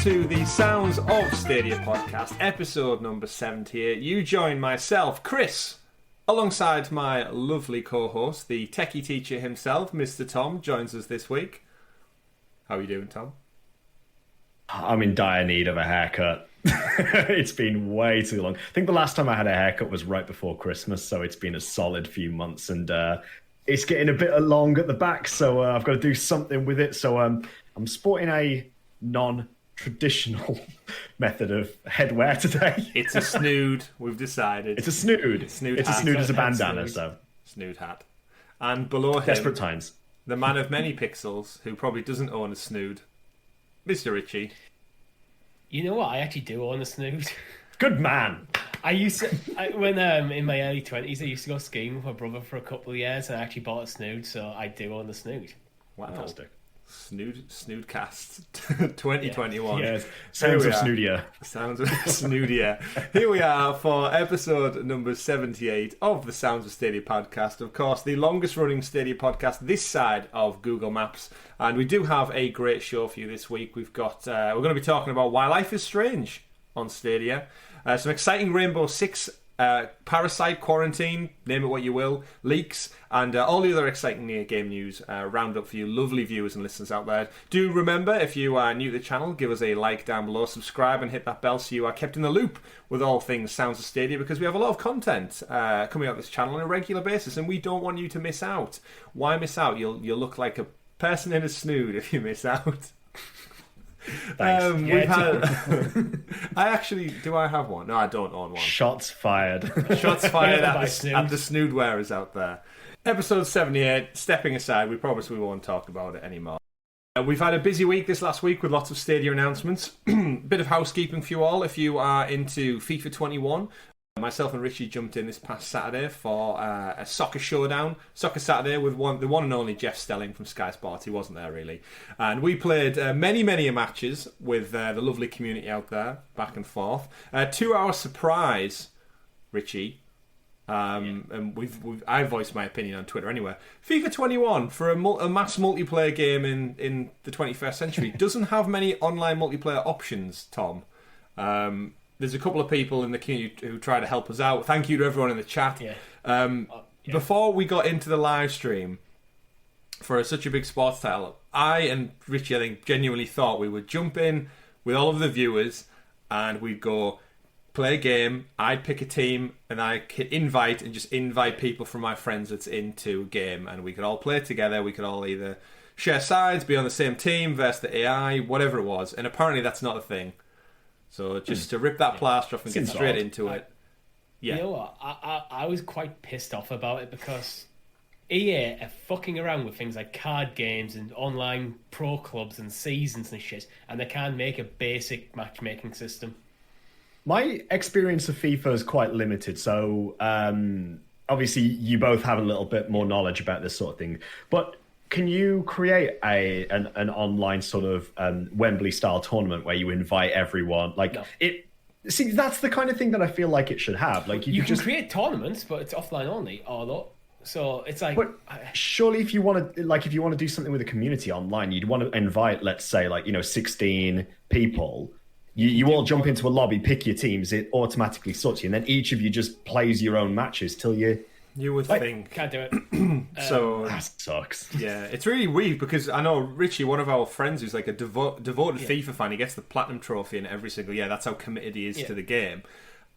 to the Sounds of Stadia podcast, episode number 78. You join myself, Chris, alongside my lovely co-host, the techie teacher himself, Mr. Tom, joins us this week. How are you doing, Tom? I'm in dire need of a haircut. It's been way too long. I think the last time I had a haircut was right before Christmas, so it's been a solid few months, and it's getting a bit long at the back, so I've got to do something with it. So I'm sporting a non-traditional method of headwear today. It's a snood, we've decided. It's a snood. It's a snood as a bandana, snood. so. Snood hat. And below him, desperate times. The man of many pixels, who probably doesn't own a snood, Mr. Ritchie. You know what? I actually do own a snood. Good man. I used to, when in my early 20s, I used to go skiing with my brother for a couple of years, and I actually bought a snood, so I do own a snood. Wow. Fantastic. Snoodcast 2021. Yes. Sounds of Snoodia. Sounds of Snoodia. Here we are for episode number 78 of the Sounds of Stadia podcast. Of course, the longest running Stadia podcast this side of Google Maps. And we do have a great show for you this week. We're going to be talking about Why Life is Strange on Stadia. Some exciting Rainbow Six, Parasite, Quarantine, name it what you will, leaks, and all the other exciting game news round up for you lovely viewers and listeners out there. Do remember, if you are new to the channel, give us a like down below, subscribe and hit that bell so you are kept in the loop with all things Sounds of Stadia, because we have a lot of content coming out this channel on a regular basis, and we don't want you to miss out. Why miss out? You'll look like a person in a snood if you miss out. We've had. Do I have one? No, I don't own one. Shots fired. Shots fired at the snood wearers out there. Episode 78. Stepping aside, we promise we won't talk about it anymore. We've had a busy week this last week with lots of Stadia announcements. Bit of housekeeping for you all. If you are into FIFA 21. Myself and Richie jumped in this past Saturday for a soccer showdown, Soccer Saturday, with the one and only Jeff Stelling from Sky Sports. He wasn't there really, and we played many matches with the lovely community out there, back and forth. 2-hour surprise, Richie, and I voiced my opinion on Twitter anyway. FIFA 21 for a mass multiplayer game in the 21st century doesn't have many online multiplayer options, Tom. There's a couple of people in the community who try to help us out. Thank you to everyone in the chat. Before we got into the live stream for such a big sports title, I and Richie, I think, genuinely thought we would jump in with all of the viewers and we'd go play a game. I'd pick a team and I could invite people from my friends that's into a game, and we could all play together. We could all either share sides, be on the same team versus the AI, whatever it was. And apparently that's not a thing. So just to rip that plaster off and get straight into it. You know what? I was quite pissed off about it because EA are fucking around with things like card games and online pro clubs and seasons and shit, and they can't make a basic matchmaking system. My experience of FIFA is quite limited, so obviously you both have a little bit more knowledge about this sort of thing. But can you create an online sort of Wembley-style tournament where you invite everyone? See, that's the kind of thing that I feel like it should have. Like you can just create tournaments, but it's offline only, so it's like. But surely, if you want to do something with a community online, you'd want to invite, let's say, 16 people. You all jump into a lobby, pick your teams, it automatically sorts you, and then each of you just plays your own matches till you. You would think. Can't do it. So that sucks. Yeah, it's really weird because I know Richie, one of our friends who's like a devoted FIFA fan, he gets the platinum trophy in every single year. That's how committed he is to the game.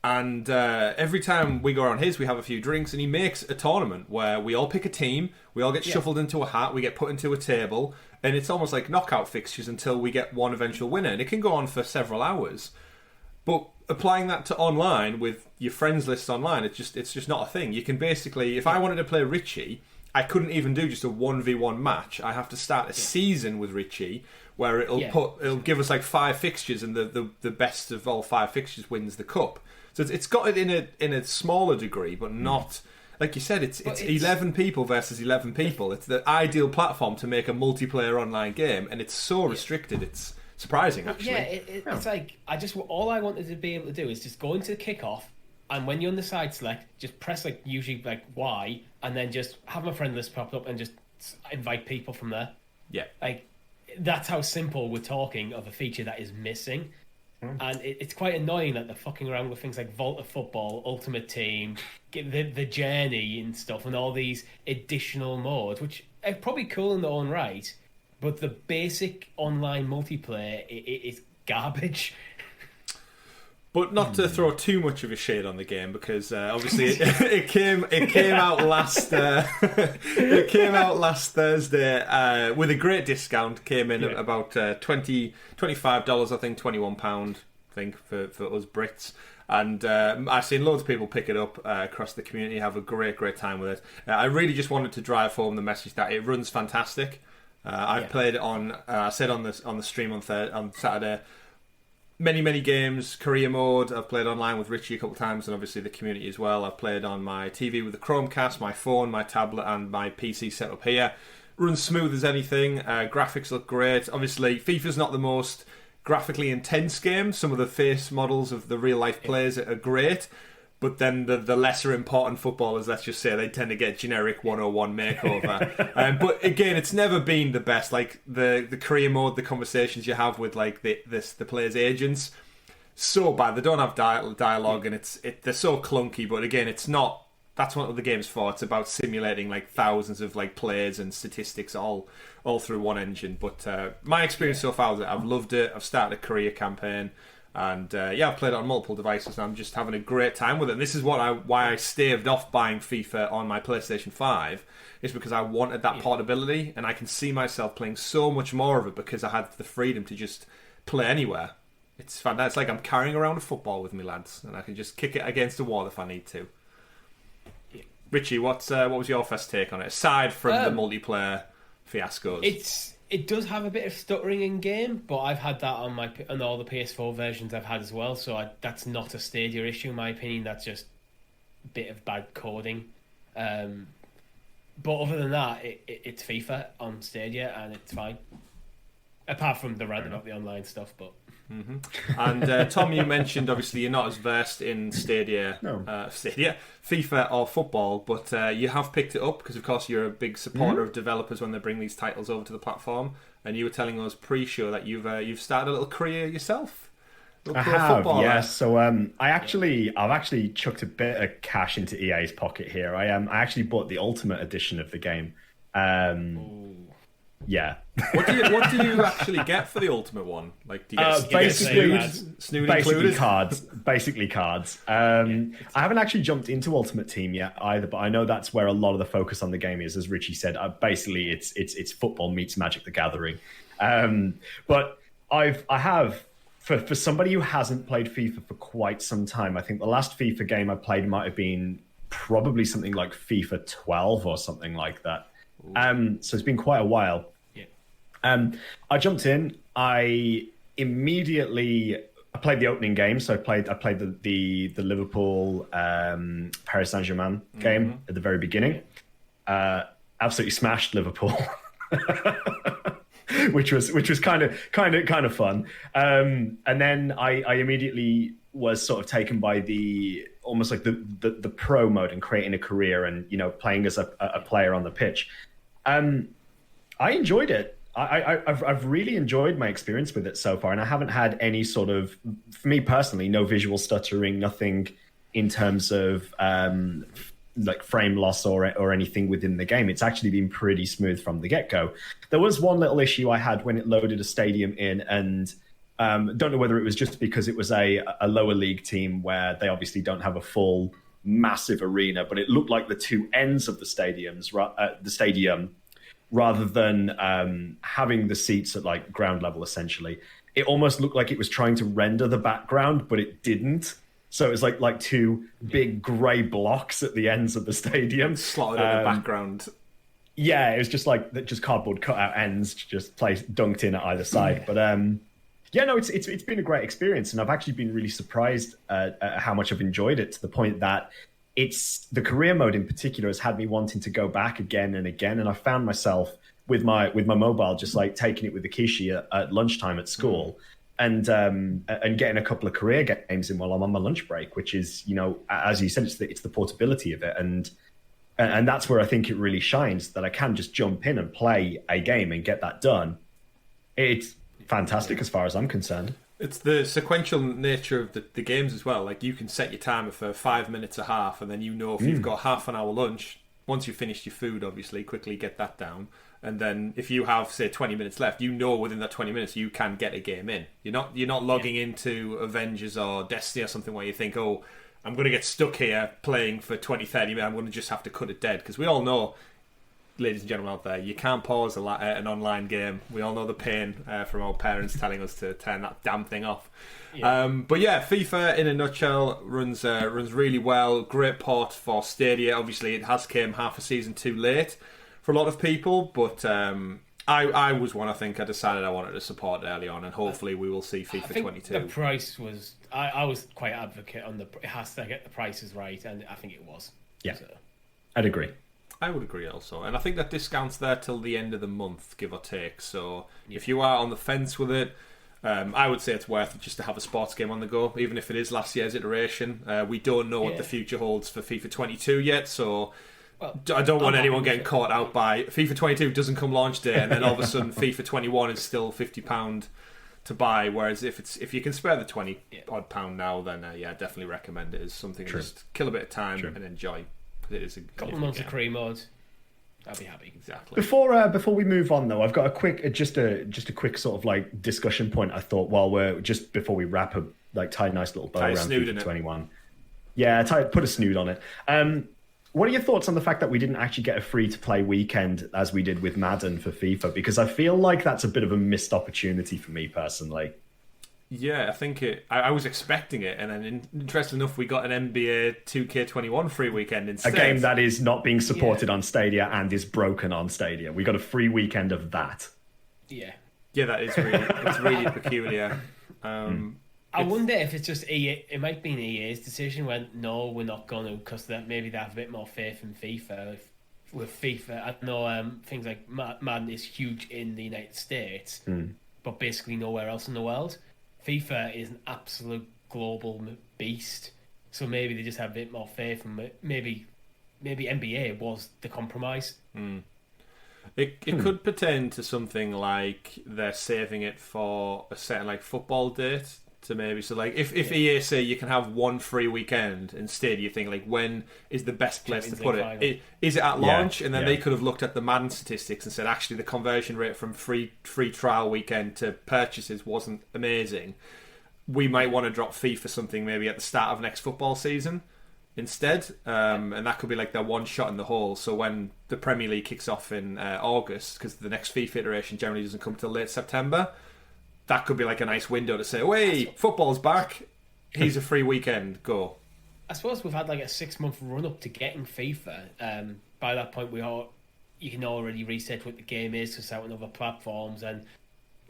And every time we go around his, we have a few drinks, and he makes a tournament where we all pick a team, we all get shuffled into a hat, we get put into a table, and it's almost like knockout fixtures until we get one eventual winner. And it can go on for several hours. But applying that to online with your friends list online, it's just not a thing. You can basically, if I wanted to play Richie, I couldn't even do just a 1v1 match. I have to start a season with Richie where it'll give us like 5 fixtures, and the best of all 5 fixtures wins the cup. So it's got it in a smaller degree, but not like you said. It's 11 people versus 11 people. It's the ideal platform to make a multiplayer online game, and it's so restricted. It's surprising, actually. It's like all I wanted to be able to do is just go into the kickoff, and when you're on the side select, just press usually Y, and then just have my friend list pop up and just invite people from there. Yeah. that's how simple we're talking of a feature that is missing. And it's quite annoying that they're fucking around with things like Vault of Football, Ultimate Team, the Journey and stuff, and all these additional modes, which are probably cool in their own right, but the basic online multiplayer is garbage. But not to throw too much of a shade on the game, because obviously it came out last Thursday with a great discount. Came in at about $25, I think, £21, I think, for us Brits. And I've seen loads of people pick it up across the community, have a great time with it. I really just wanted to drive home the message that it runs fantastic. I've played it on, I said on the stream on Saturday. Many games, career mode. I've played online with Richie a couple of times, and obviously the community as well. I've played on my TV with the Chromecast, my phone, my tablet, and my PC set up here. Runs smooth as anything. Graphics look great. Obviously, FIFA's not the most graphically intense game. Some of the face models of the real life players are great, but then the lesser important footballers, let's just say, they tend to get generic 101 makeover. But again, it's never been the best. Like the career mode, the conversations you have with like the players' agents, so bad. They don't have dialogue, and they're so clunky. But again, it's not. That's what the game's for. It's about simulating like thousands of like players and statistics all through one engine. But my experience so far is that I've loved it. I've started a career campaign. And I've played it on multiple devices, and I'm just having a great time with it. And this is why I staved off buying FIFA on my PlayStation 5, is because I wanted that portability, and I can see myself playing so much more of it because I had the freedom to just play anywhere. It's fantastic. It's like I'm carrying around a football with me, lads, and I can just kick it against the wall if I need to. Richie, what was your first take on it, aside from the multiplayer fiascos? It does have a bit of stuttering in game, but I've had that on all the PS4 versions I've had as well. So that's not a Stadia issue, in my opinion. That's just a bit of bad coding. But other than that, it's FIFA on Stadia, and it's fine. Apart from the rant about the online stuff, but. Mm-hmm. And Tom, you mentioned obviously you're not as versed in Stadia, FIFA or football, but you have picked it up because, of course, you're a big supporter of developers when they bring these titles over to the platform. And you were telling us pre-show that you've started a little career yourself. I have, yes. So I've actually chucked a bit of cash into EA's pocket here. I actually bought the Ultimate Edition of the game. Yeah. What do you actually get for the Ultimate one? Like, do you get Snood basically cards? Basically cards. I haven't actually jumped into Ultimate Team yet either, but I know that's where a lot of the focus on the game is. As Richie said, basically it's football meets Magic the Gathering. But I have for somebody who hasn't played FIFA for quite some time. I think the last FIFA game I played might have been probably something like FIFA 12 or something like that. So it's been quite a while. I jumped in. I played the opening game. So I played the Liverpool Paris Saint-Germain game at the very beginning. Absolutely smashed Liverpool, which was kind of fun. And then I immediately was sort of taken by almost like the pro mode and creating a career and playing as a player on the pitch. I enjoyed it. I've really enjoyed my experience with it so far, and I haven't had any sort of, for me personally, no visual stuttering, nothing in terms of like frame loss or anything within the game. It's actually been pretty smooth from the get-go. There was one little issue I had when it loaded a stadium in, and don't know whether it was just because it was a lower league team where they obviously don't have a full massive arena, but it looked like the two ends of the stadium rather than having the seats at like ground level, essentially. It almost looked like it was trying to render the background, but it didn't. So it was like two big grey blocks at the ends of the stadium. Slotted in the background. Yeah, it was just like just cardboard cutout ends just dunked in at either side. But it's been a great experience, and I've actually been really surprised at how much I've enjoyed it, to the point that it's the career mode in particular has had me wanting to go back again and again. And I found myself with my mobile just like taking it with the Kishi at lunchtime at school and getting a couple of career games in while I'm on my lunch break, which is, as you said, it's the portability of it. And that's where I think it really shines, that I can just jump in and play a game and get that done. It's fantastic as far as I'm concerned. It's the sequential nature of the games as well. Like, you can set your timer for 5 minutes a half, and then if you've got half an hour lunch, once you've finished your food, obviously, quickly get that down. And then if you have, say, 20 minutes left, within that 20 minutes you can get a game in. You're not logging into Avengers or Destiny or something where you think, oh, I'm going to get stuck here playing for 20, 30 minutes. I'm going to just have to cut it dead. Because we all know, ladies and gentlemen out there, you can't pause an online game. We all know the pain from our parents telling us to turn that damn thing off. Yeah. But yeah, FIFA in a nutshell runs really well. Great port for Stadia. Obviously, it has came half a season too late for a lot of people, but I was one. I think I decided I wanted to support it early on, and hopefully we will see FIFA 22. The price was. I was quite advocate on it has to get the prices right, and I think it was. Yeah, so. I'd agree. I would agree also, and I think that discount's there till the end of the month, give or take. So if you are on the fence with it, I would say it's worth it just to have a sports game on the go, even if it is last year's iteration. We don't know what the future holds for FIFA 22 yet, so I don't want anyone getting caught out by FIFA 22 doesn't come launch day, and then all of a sudden FIFA 21 is still £50 to buy. Whereas if you can spare the £20 odd pound now, then definitely recommend it as something to just kill a bit of time and enjoy. It is a couple of months of cream modes. I'll be happy. Exactly. Before we move on, though, I've got a quick quick sort of like discussion point. I thought before we wrap up, like tie a nice little bow around FIFA 21. Yeah, put a snood on it. What are your thoughts on the fact that we didn't actually get a free-to-play weekend as we did with Madden for FIFA? Because I feel like that's a bit of a missed opportunity for me personally. Yeah, I think I was expecting it, and then interesting enough, we got an NBA 2K21 free weekend instead. A game that is not being supported on Stadia and is broken on Stadia. We got a free weekend of that. Yeah, that is really peculiar. I wonder if it's just EA. It might be an EA's decision when no, we're not going to, because maybe they have a bit more faith in FIFA. With FIFA, I know things like Madden is huge in the United States, but basically nowhere else in the world. FIFA is an absolute global beast, so maybe they just have a bit more faith, and maybe NBA was the compromise. It could pertain to something like they're saving it for a certain like football date to maybe. So like if EA say you can have one free weekend, instead you think like when is the best place to put it? Is it at launch? And then they could have looked at the Madden statistics and said actually the conversion rate from free trial weekend to purchases wasn't amazing. We might want to drop FIFA something maybe at the start of next football season instead, and that could be like their one shot in the hole. So when the Premier League kicks off in August, because the next FIFA iteration generally doesn't come till late September, that could be like a nice window to say, oh, hey, football's back, here's a free weekend, go. I suppose we've had like a 6-month run up to getting FIFA. By that point you can already research what the game is, to out on other platforms, and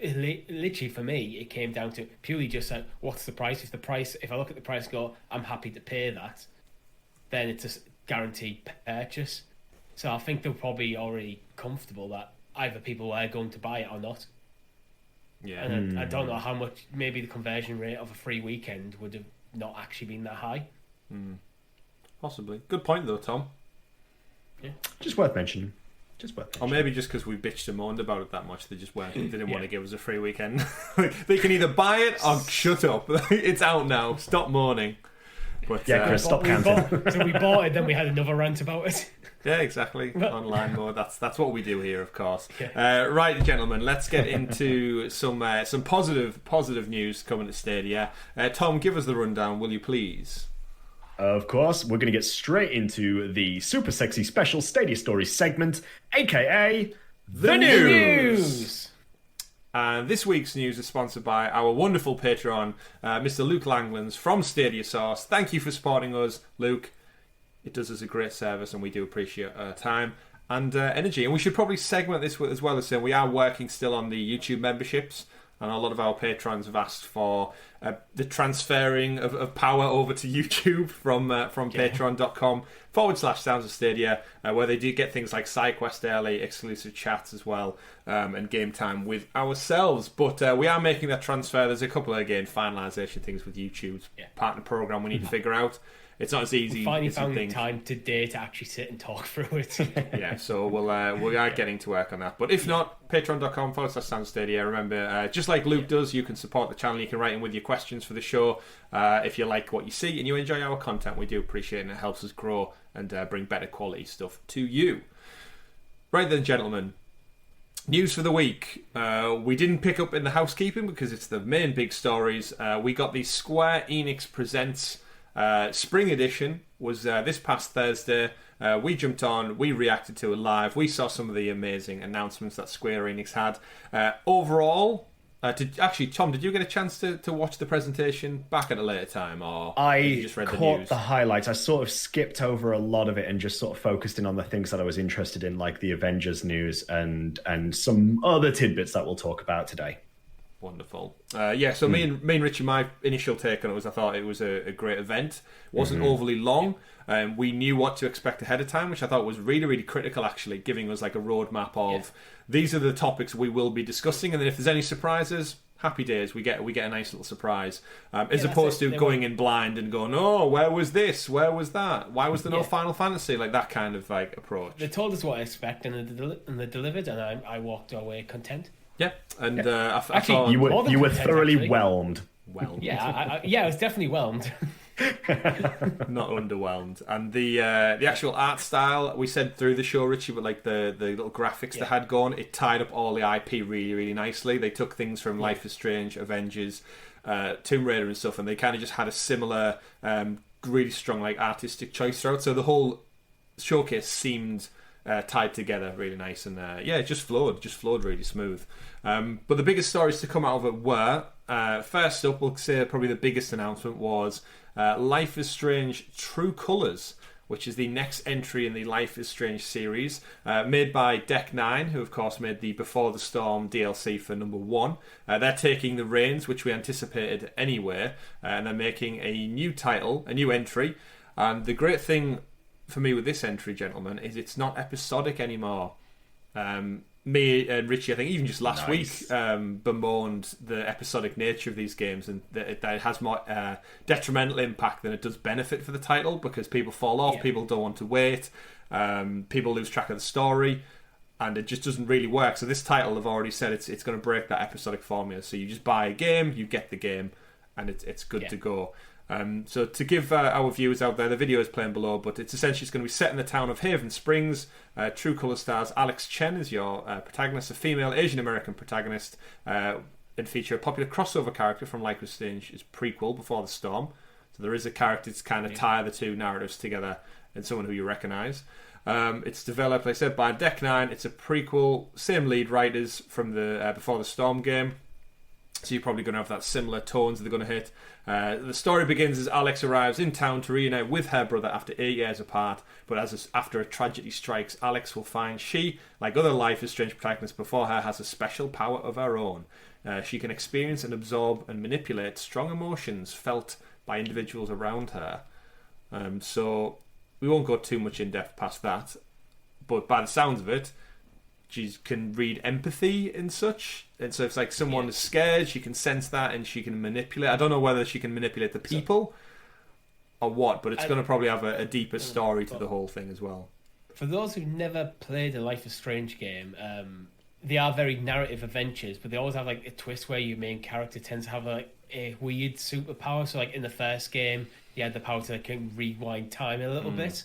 literally for me it came down to purely just like, what's the price? If I look at the price and go, I'm happy to pay that, then it's a guaranteed purchase. So I think they're probably already comfortable that either people are going to buy it or not. Yeah, and I don't know how much. Maybe the conversion rate of a free weekend would have not actually been that high. Possibly. Good point though, Tom. Yeah, just worth mentioning. Or maybe just because we bitched and moaned about it that much, they just didn't want to give us a free weekend. They can either buy it or shut up. It's out now. Stop moaning. But Chris, stop counting. So we bought it, then we had another rant about it. Yeah, exactly. Online mode. That's what we do here, of course. Yeah. Right, gentlemen, let's get into some positive news coming to Stadia. Tom, give us the rundown, will you please? Of course, we're going to get straight into the super sexy special Stadia Stories segment, aka the news. And this week's news is sponsored by our wonderful patron, Mr. Luke Langlands from Stadia Source. Thank you for supporting us, Luke. It does us a great service, and we do appreciate time and energy. And we should probably segment this as well as saying we are working still on the YouTube memberships, and a lot of our patrons have asked for the transferring of power over to YouTube from patreon.com/Sounds of Stadia, where they do get things like SideQuest early, exclusive chats as well, and game time with ourselves. But we are making that transfer. There's a couple of, again, finalisation things with YouTube's partner program we need to figure out. It's not as easy. We finally found the time today to actually sit and talk through it. Yeah, so we are getting to work on that. But if not, patreon.com/Sounds of Stadia. Remember, just like Luke does, you can support the channel. You can write in with your questions for the show. If you like what you see and you enjoy our content, we do appreciate it, and it helps us grow and bring better quality stuff to you. Right then, gentlemen. News for the week. We didn't pick up in the housekeeping because it's the main big stories. We got the Square Enix Presents Spring Edition was this past Thursday. We jumped on, we reacted to it live, we saw some of the amazing announcements that Square Enix had. Overall, Tom, did you get a chance to watch the presentation back at a later time, or you just read the news? The highlights. I sort of skipped over a lot of it and just sort of focused in on the things that I was interested in, like the Avengers news and some other tidbits that we'll talk about today. Wonderful. So me and Richie, my initial take on it was I thought it was a great event. It wasn't overly long. We knew what to expect ahead of time, which I thought was really, really critical, actually, giving us like a roadmap of these are the topics we will be discussing, and then if there's any surprises, happy days. We get a nice little surprise, as opposed to going in blind and going, oh, where was this? Where was that? Why was there no Final Fantasy? Like that kind of like approach. They told us what to expect, and they delivered, and I walked away content. Yeah, and actually, you were thoroughly whelmed. Yeah, I was definitely whelmed. Not underwhelmed. And the actual art style, we said through the show, Richie, but like the little graphics they had gone, it tied up all the IP really, really nicely. They took things from Life is Strange, Avengers, Tomb Raider and stuff, and they kind of just had a similar, really strong like artistic choice throughout. So the whole showcase seemed tied together really nice, and it just flowed really smooth. But the biggest stories to come out of it were, first up, we'll say probably the biggest announcement was Life is Strange True Colours, which is the next entry in the Life is Strange series, made by Deck 9, who of course made the Before the Storm DLC for number 1. They're taking the reins, which we anticipated anyway, and they're making a new title, a new entry. And the great thing for me with this entry, gentlemen, is it's not episodic anymore. Me and Richie, I think even just last week, bemoaned the episodic nature of these games, and that it has more detrimental impact than it does benefit for the title, because people fall off, people don't want to wait, people lose track of the story, and it just doesn't really work. So this title, I've already said, it's going to break that episodic formula. So you just buy a game, you get the game, and it's good to go. So to give our viewers out there, the video is playing below, but it's going to be set in the town of Haven Springs. True Colour stars Alex Chen as your protagonist, a female Asian American protagonist, and feature a popular crossover character from Life is Strange's prequel, Before the Storm. So there is a character to kind of tie the two narratives together, and someone who you recognise. It's developed, like I said, by Deck 9. It's a prequel, same lead writers from the Before the Storm game. So you're probably going to have that similar tones that they're going to hit. The story begins as Alex arrives in town to reunite with her brother after 8 years apart. But after a tragedy strikes, Alex will find she, like other Life is Strange protagonists before her, has a special power of her own. She can experience and absorb and manipulate strong emotions felt by individuals around her. So we won't go too much in depth past that. But by the sounds of it, she can read empathy and such, and so if like someone is scared, she can sense that and she can manipulate. I don't know whether she can manipulate the people or what, but it's going to probably have a deeper story to the whole thing as well. For those who've never played a Life is Strange game, they are very narrative adventures, but they always have like a twist where your main character tends to have like a weird superpower. So like in the first game, you had the power to like rewind time a little bit.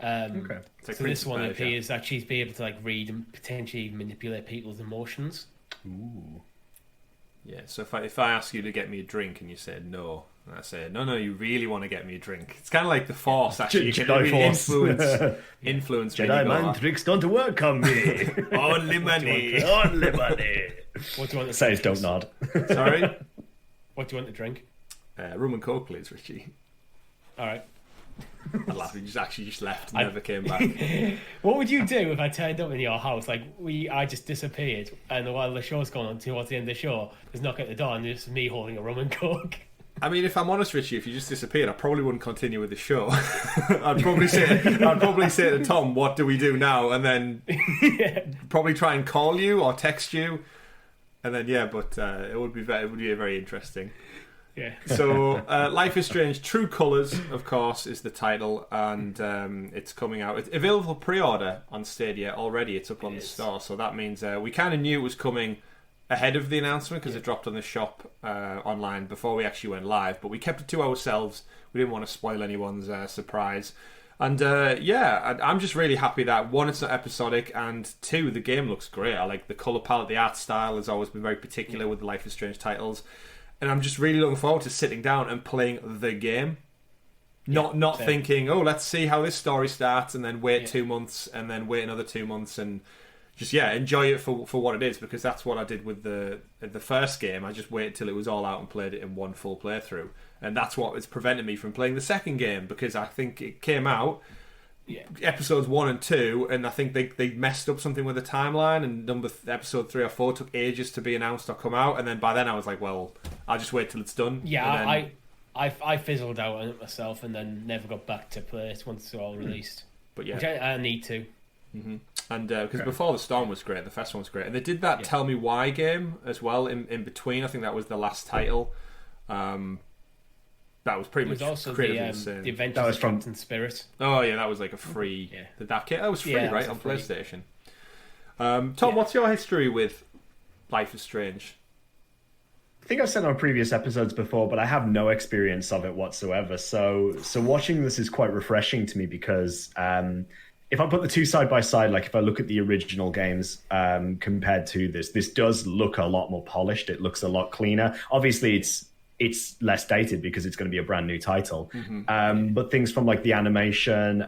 Okay. Like so this one appears that she's be able to like read and potentially manipulate people's emotions. Ooh. Yeah. So if I ask you to get me a drink and you said no, and I say no, you really want to get me a drink. It's kind of like the Force. Actually, you can really influence. Jedi mind tricks don't work on me. Only money. Only money. What do you want to Says don't nod. Sorry. What do you want to drink? Rum and Coke, please, Richie. All right. I laughed. He just left and never came back. What would you do if I turned up in your house? Like, I just disappeared, and while the show's gone on towards the end of the show, there's a knock at the door, and it's me holding a rum and coke. I mean, if I'm honest, Richie, if you just disappeared, I probably wouldn't continue with the show. I'd probably say to Tom, "What do we do now?" And then probably try and call you or text you, and then it would be very interesting. Yeah. So, Life is Strange: True Colors, of course, is the title, and it's coming out. It's available for pre-order on Stadia already. It's up on the store, so that means we kind of knew it was coming ahead of the announcement because it dropped on the shop online before we actually went live. But we kept it to ourselves. We didn't want to spoil anyone's surprise. And I'm just really happy that one, it's not episodic, and two, the game looks great. I like the color palette, the art style has always been very particular with the Life is Strange titles. And I'm just really looking forward to sitting down and playing the game. Not thinking, let's see how this story starts and then wait 2 months and then wait another 2 months and just, enjoy it for what it is, because that's what I did with the first game. I just waited till it was all out and played it in one full playthrough. And that's what has prevented me from playing the second game, because I think it came out... episodes 1 and 2, and I think they messed up something with the timeline, and episode 3 or 4 took ages to be announced or come out, and then by then I was like, well, I'll just wait till it's done. I fizzled out on it myself and then never got back to play it once it's all released. But which I need to. Mm-hmm. And because Before the Storm was great, the first one was great, and they did that Tell Me Why game as well in between. I think that was the last title. That was pretty much also the Avengers that was from Captain Spirit. Oh yeah, that was like a free. That was free, right, on PlayStation. Tom, what's your history with Life is Strange? I think I've said on previous episodes before, but I have no experience of it whatsoever. So watching this is quite refreshing to me because if I put the two side by side, like if I look at the original games compared to this does look a lot more polished. It looks a lot cleaner. Obviously, it's less dated because it's going to be a brand new title. Mm-hmm. But things from like the animation,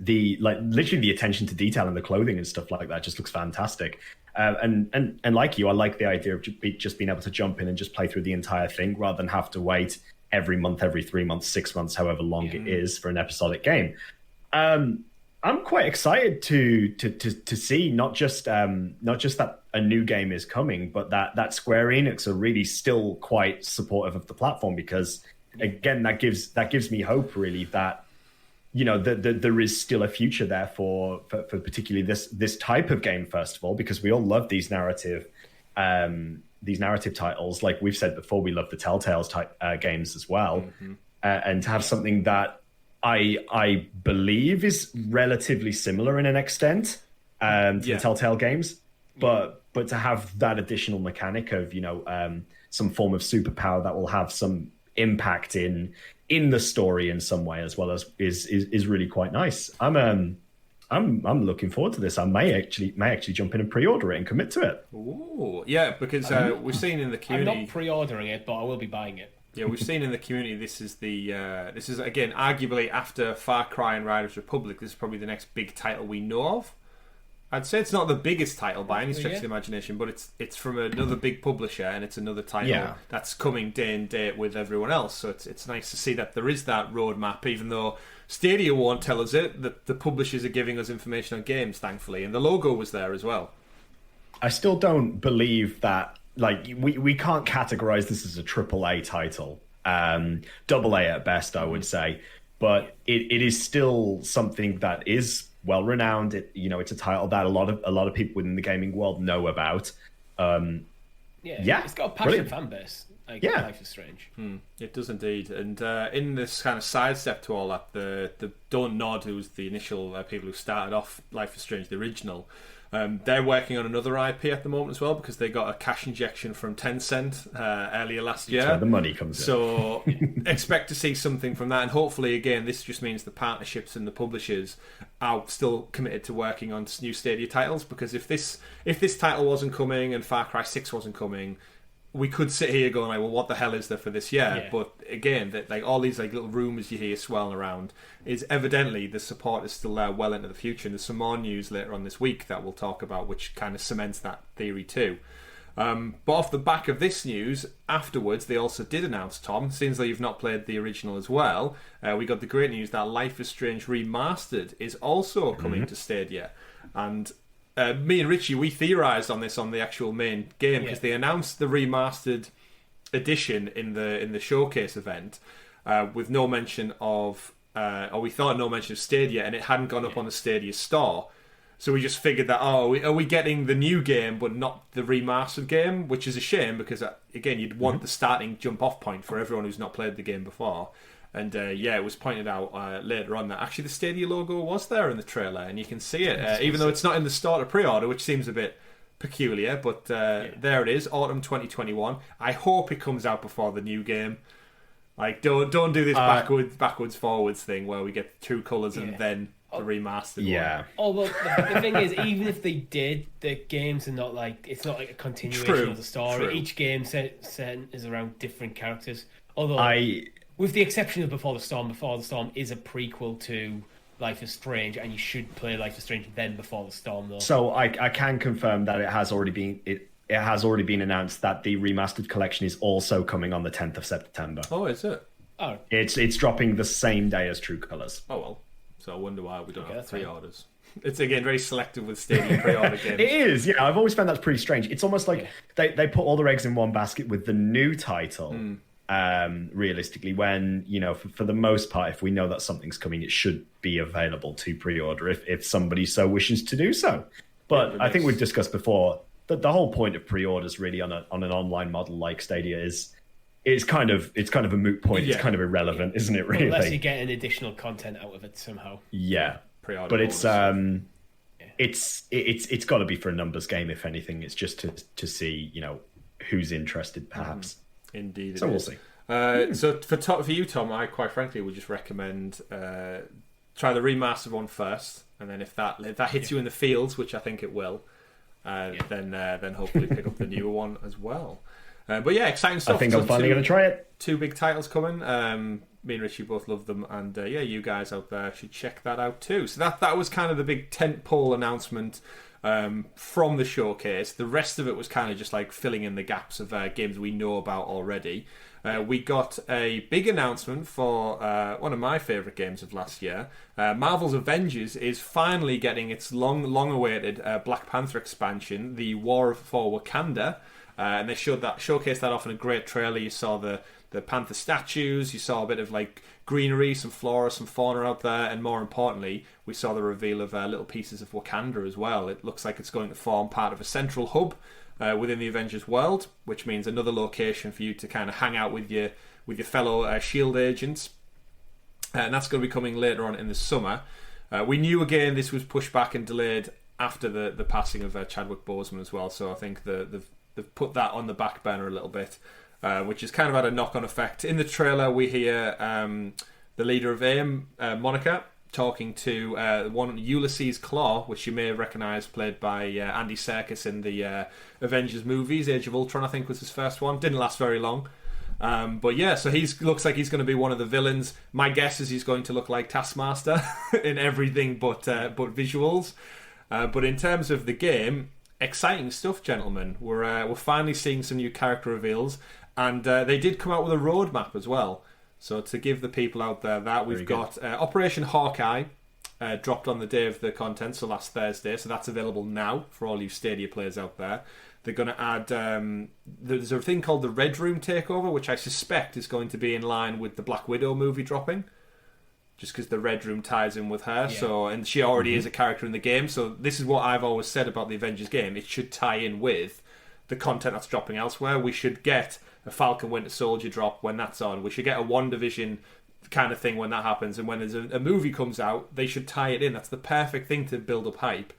literally the attention to detail and the clothing and stuff like that just looks fantastic. And like you, I like the idea of just being able to jump in and just play through the entire thing rather than have to wait every month, every 3 months, 6 months, however long it is for an episodic game. I'm quite excited to see not just that a new game is coming, but that Square Enix are really still quite supportive of the platform, because again that gives me hope really that there is still a future there for particularly this type of game, first of all, because we all love these narrative titles. Like we've said before, we love the Telltales type games as well. Mm-hmm. And to have something that I believe is relatively similar in an extent to the Telltale games, but to have that additional mechanic of some form of superpower that will have some impact in the story in some way as well as is really quite nice. I'm looking forward to this. I may actually jump in and pre-order it and commit to it. Ooh, yeah, because we've seen in the community. I'm not pre-ordering it, but I will be buying it. Yeah, we've seen in the community. This is again arguably after Far Cry and Riders Republic. This is probably the next big title we know of. I'd say it's not the biggest title by any stretch of the imagination, but it's from another big publisher, and it's another title that's coming day and date with everyone else. So it's nice to see that there is that roadmap, even though Stadia won't tell us it. The publishers are giving us information on games, thankfully, and the logo was there as well. I still don't believe that. Like we can't categorize this as a AAA title, AA at best, I would say, but it is still something that is well renowned. It's a title that a lot of people within the gaming world know about. It's got a passionate fan base. Life is Strange. It does indeed. And in this kind of sidestep to all that, the Don't Nod, who's the initial people who started off Life is Strange, the original. They're working on another IP at the moment as well, because they got a cash injection from Tencent earlier last year. That's where the money comes in. So expect to see something from that, and hopefully, again, this just means the partnerships and the publishers are still committed to working on new Stadia titles. Because if this title wasn't coming and Far Cry 6 wasn't coming, we could sit here going like, well, what the hell is there for this year? Yeah. But again, that all these little rumours you hear swirling around is evidently the support is still there well into the future. And there's some more news later on this week that we'll talk about, which kind of cements that theory too. But off the back of this news, afterwards they also did announce, Tom, seems like you've not played the original as well, we got the great news that Life is Strange Remastered is also coming to Stadia. And me and Richie, we theorised on this on the actual main game, because they announced the remastered edition in the showcase event with no mention of, or we thought no mention of Stadia, and it hadn't gone up on the Stadia store. So we just figured that, are we getting the new game but not the remastered game? Which is a shame, because, again, you'd want the starting jump-off point for everyone who's not played the game before. And, it was pointed out later on that actually the Stadia logo was there in the trailer, and you can see it, even though it's not in the store to pre-order, which seems a bit peculiar, but there it is, autumn 2021. I hope it comes out before the new game. Like, don't do this backwards, forwards thing where we get two colours and then the remastered one. Although the thing is, even if they did, the games are not like, it's not like a continuation of the story. True. Each game set is around different characters. Although, with the exception of Before the Storm is a prequel to Life is Strange, and you should play Life is Strange then Before the Storm, though. So I can confirm that it has already been announced that the remastered collection is also coming on the 10th of September. Oh, is it? Oh, it's dropping the same day as True Colors. Oh well. So I wonder why we don't have pre-orders. It's, again, very selective with Stadia pre-order games. It is, yeah. I've always found that's pretty strange. It's almost like they put all their eggs in one basket with the new title. Realistically, when, for the most part, if we know that something's coming, it should be available to pre-order if somebody so wishes to do so. But I think we've discussed before that the whole point of pre-orders really on an online model like Stadia is kind of a moot point. It's kind of irrelevant, isn't it? Really, unless you get an additional content out of it somehow. Yeah, pre-order but bonus. it's got to be for a numbers game. If anything, it's just to see who's interested, perhaps. Indeed. So we'll see. So for you, Tom, I quite frankly would just recommend try the remastered one first, and then if that hits you in the feels, which I think it will, then hopefully pick up the newer one as well. But yeah, exciting stuff. I think I'm finally going to try it. Two big titles coming. Me and Richie both love them, and you guys out there should check that out too. So that was kind of the big tentpole announcement from the showcase. The rest of it was kind of just like filling in the gaps of games we know about already. We got a big announcement for one of my favourite games of last year. Marvel's Avengers is finally getting its long-awaited Black Panther expansion, the War for Wakanda. And they showcased that off in a great trailer. You saw the Panther statues, you saw a bit of like greenery, some flora, some fauna out there, and more importantly, we saw the reveal of little pieces of Wakanda as well. It looks like it's going to form part of a central hub within the Avengers world, which means another location for you to kind of hang out with your fellow S.H.I.E.L.D. agents. And that's going to be coming later on in the summer. We knew again this was pushed back and delayed after the passing of Chadwick Boseman as well, so I think they've put that on the back burner a little bit, which has kind of had a knock-on effect. In the trailer, we hear the leader of AIM, Monica, talking to one Ulysses Claw, which you may have recognised, played by Andy Serkis in the Avengers movies. Age of Ultron, I think, was his first one. Didn't last very long. But yeah, so looks like he's going to be one of the villains. My guess is he's going to look like Taskmaster in everything but visuals. But in terms of the game, exciting stuff, gentlemen. We're finally seeing some new character reveals, and they did come out with a roadmap as well. So to give the people out there that, we've got Operation Hawkeye dropped on the day of the content, so last Thursday. So that's available now for all you Stadia players out there. They're going to add... there's a thing called the Red Room Takeover, which I suspect is going to be in line with the Black Widow movie dropping, just because the Red Room ties in with her. So, and she already is a character in the game. So this is what I've always said about the Avengers game. It should tie in with the content that's dropping elsewhere. We should get a Falcon Winter Soldier drop when that's on. We should get a WandaVision kind of thing when that happens. And when there's a movie comes out, they should tie it in. That's the perfect thing to build up hype.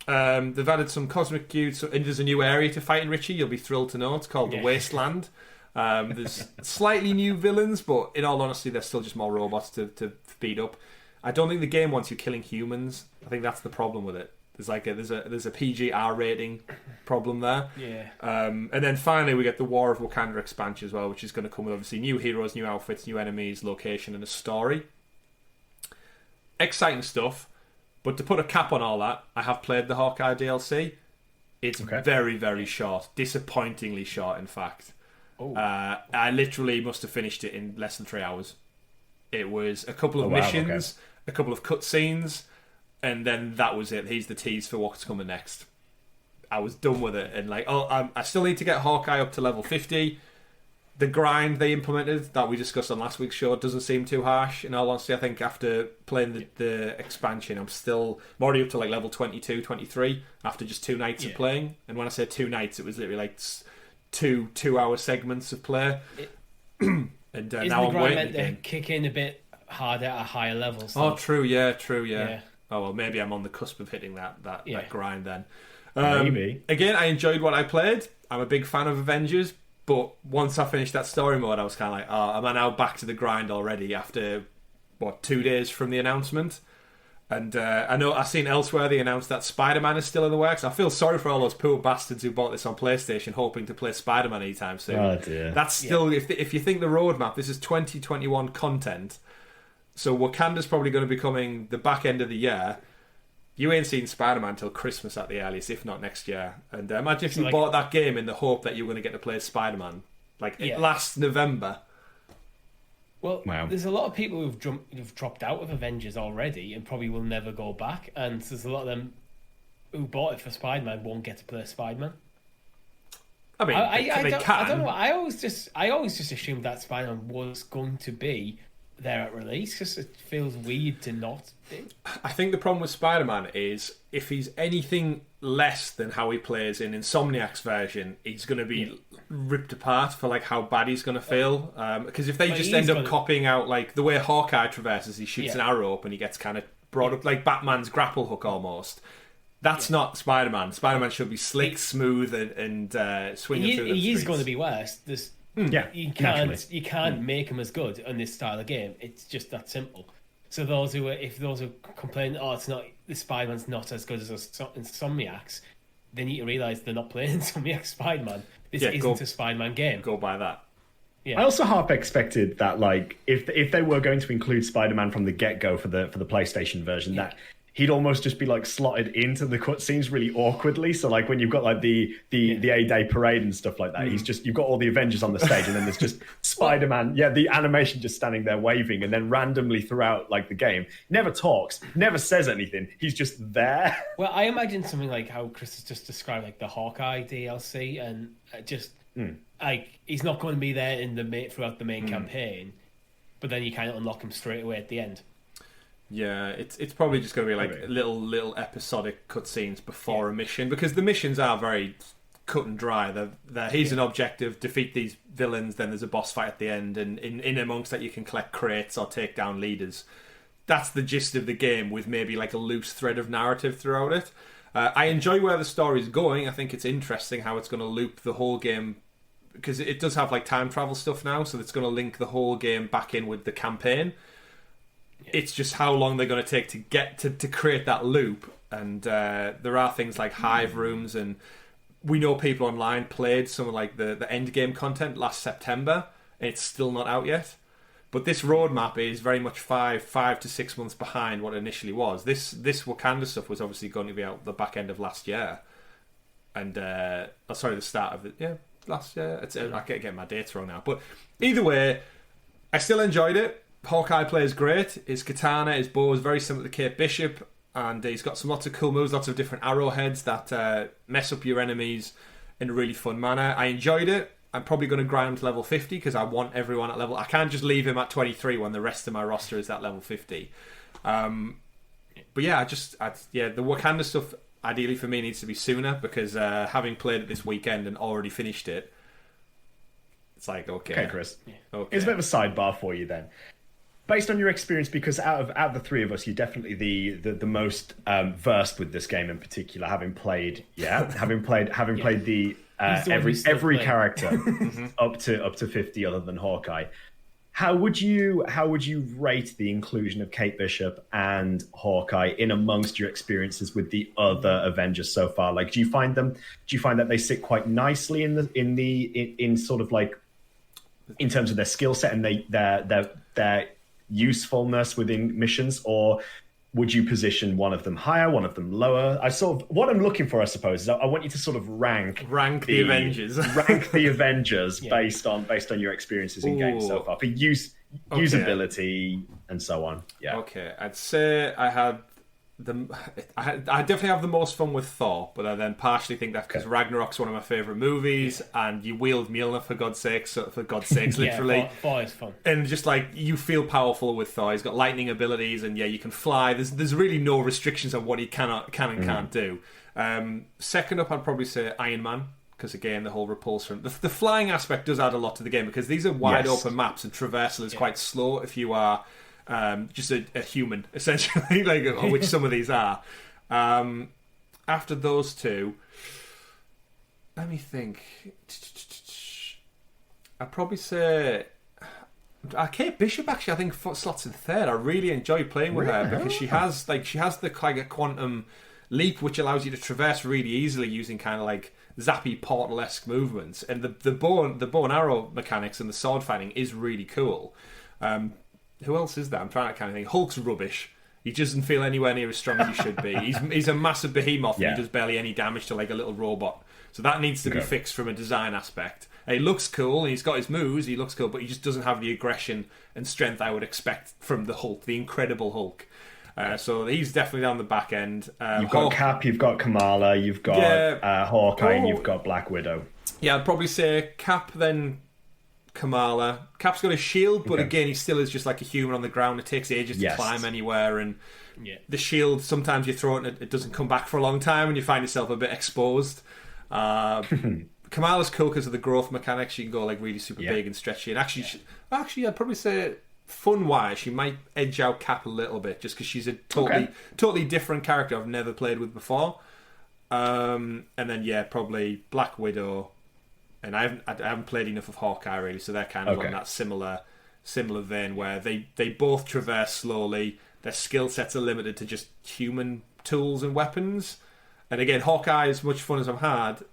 They've added some cosmic cubes, and there's a new area to fight in, Richie. You'll be thrilled to know. It's called the Wasteland. There's slightly new villains, but in all honesty, they're still just more robots to beat up. I don't think the game wants you killing humans. I think that's the problem with it. There's a PG R rating problem there. Yeah. And then finally we get the War of Wakanda expansion as well, which is going to come with obviously new heroes, new outfits, new enemies, location, and a story. Exciting stuff. But to put a cap on all that, I have played the Hawkeye DLC. It's very, very short. Disappointingly short, in fact. I literally must have finished it in less than 3 hours. It was a couple of missions, a couple of cutscenes, and then that was it. Here's the tease for what's coming next. I was done with it, and I still need to get Hawkeye up to level 50. The grind they implemented that we discussed on last week's show doesn't seem too harsh. In all honesty, I think after playing the expansion, I'm already up to like level 22, 23 after just 2 nights of playing. And when I say 2 nights, it was literally like two-hour segments of play. And now I'm waiting again. Kick in a bit harder at higher levels. Oh, true, yeah. Oh well, maybe I'm on the cusp of hitting that grind then. Maybe. Again, I enjoyed what I played. I'm a big fan of Avengers. But once I finished that story mode, I was kind of like, am I now back to the grind already after, 2 days from the announcement? And I know I've seen elsewhere they announced that Spider-Man is still in the works. I feel sorry for all those poor bastards who bought this on PlayStation hoping to play Spider-Man anytime soon. Oh, dear. That's still, if you think the roadmap, this is 2021 content. So Wakanda's probably going to be coming the back end of the year. You ain't seen Spider-Man till Christmas at the earliest, if not next year. And imagine if you bought that game in the hope that you were going to get to play Spider-Man, last November. Well, there's a lot of people who've dropped out of Avengers already and probably will never go back. And there's a lot of them who bought it for Spider-Man won't get to play Spider-Man. I mean, they can. I don't know. I always just assumed that Spider-Man was going to be there at release because it feels weird to not be. I think the problem with Spider-Man is if he's anything less than how he plays in Insomniac's version, he's going to be ripped apart for how bad he's going to feel. Because if they just end up copying out the way Hawkeye traverses, he shoots an arrow up and he gets kind of brought up like Batman's grapple hook almost. That's not Spider-Man. Spider-Man should be slick, smooth, and swinging through the streets. He is going to be worse. You can't make him as good on this style of game. It's just that simple. So those who complain, it's not, the Spider-Man's not as good as Insomniac's, they need to realise they're not playing Insomniac Spider-Man. This isn't a Spider-Man game. Go by that. Yeah. I also half expected that if they were going to include Spider-Man from the get-go for the PlayStation version, that he'd almost just be slotted into the cutscenes really awkwardly. So when you've got the A-Day parade and stuff like that, you've got all the Avengers on the stage, and then there's just Spider-Man. The animation just standing there waving, and then randomly throughout the game, never talks, never says anything. He's just there. Well, I imagine something like how Chris has just described, the Hawkeye DLC, and he's not going to be there throughout the main campaign, but then you kind of unlock him straight away at the end. Yeah, it's probably just going to be little episodic cutscenes before a mission, because the missions are very cut and dry. Here's an objective, defeat these villains, then there's a boss fight at the end, and in amongst that you can collect crates or take down leaders. That's the gist of the game, with maybe a loose thread of narrative throughout it. I enjoy where the story's going. I think it's interesting how it's going to loop the whole game, because it does have time travel stuff now, so it's going to link the whole game back in with the campaign. It's just how long they're going to take to get to create that loop. And there are things like hive rooms, and we know people online played some of the end game content last September, and it's still not out yet. But this roadmap is very much 5 to 6 months behind what it initially was. This Wakanda stuff was obviously going to be out the back end of last year, and the start of it. Last year. I can't get my dates wrong now, but either way, I still enjoyed it. Hawkeye plays great. His katana, his bow is very similar to Kate Bishop, and he's got lots of cool moves, lots of different arrowheads that mess up your enemies in a really fun manner. I enjoyed it. I'm probably going to grind him to level 50 because I want everyone at level. I can't just leave him at 23 when the rest of my roster is at level 50. But the Wakanda stuff ideally for me needs to be sooner, because having played it this weekend and already finished it, it's okay, Chris. Okay. Here's a bit of a sidebar for you then. Based on your experience, because out of the three of us, you're definitely the most versed with this game in particular, having played the every character up to 50 other than Hawkeye. How would you rate the inclusion of Kate Bishop and Hawkeye in amongst your experiences with the other Avengers so far? Do you find that they sit quite nicely in sort of in terms of their skill set and their usefulness within missions, or would you position one of them higher, one of them lower? What I'm looking for, I suppose, is I want you to sort of rank the Avengers, rank the Avengers based on your experiences in games so far for usability and so on. Yeah. Okay, I'd say I definitely have the most fun with Thor, but I then partially think that's because Ragnarok's one of my favourite movies, and you wield Mjolnir for God's sakes, literally. Thor is fun. And just like, you feel powerful with Thor. He's got lightning abilities, and you can fly. There's really no restrictions on what he can and can't do. Second up, I'd probably say Iron Man, because again, the whole repulsion, the flying aspect does add a lot to the game, because these are wide open maps, and traversal is quite slow if you are just a human, essentially, which some of these are. After those two, let me think. I'd probably say Kate Bishop. Actually, I think slots in third. I really enjoy playing with her because she has the quantum leap, which allows you to traverse really easily using kind of like zappy portal-esque movements, and the bow and arrow mechanics and the sword fighting is really cool. Who else is that? I'm trying to kind of think. Hulk's rubbish. He doesn't feel anywhere near as strong as he should be. He's a massive behemoth and he does barely any damage to like a little robot. So that needs to be fixed from a design aspect. He looks cool and he's got his moves, he looks cool, but he just doesn't have the aggression and strength I would expect from the Hulk, the Incredible Hulk. So he's definitely down the back end. You've got Cap, you've got Kamala, you've got Hawkeye, and you've got Black Widow. Yeah, I'd probably say Cap, then Kamala. Cap's got a shield, but again, he still is just like a human on the ground. It takes ages to climb anywhere, and the shield, sometimes you throw it and it doesn't come back for a long time, and you find yourself a bit exposed. Kamala's cool because of the growth mechanics. She can go like really super big and stretchy, and actually, I'd probably say fun-wise, she might edge out Cap a little bit, just because she's a totally different character I've never played with before. And then probably Black Widow. And I haven't played enough of Hawkeye really, so they're kind of on that similar vein where they both traverse slowly. Their skill sets are limited to just human tools and weapons. And again, Hawkeye, as much fun as I've had,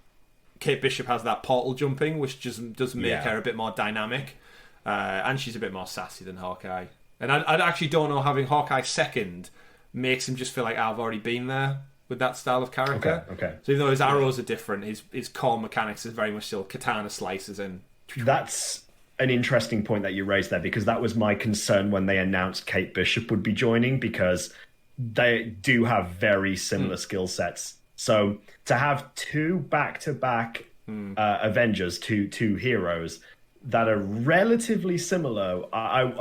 Kate Bishop has that portal jumping, which just does make her a bit more dynamic, and she's a bit more sassy than Hawkeye. And I actually don't know, having Hawkeye second makes him just feel like I've already been there with that style of character. Okay. So even though his arrows are different, his core mechanics is very much still katana slices and... That's an interesting point that you raised there, because that was my concern when they announced Kate Bishop would be joining, because they do have very similar skill sets. So to have two back-to-back Avengers, two heroes that are relatively similar, I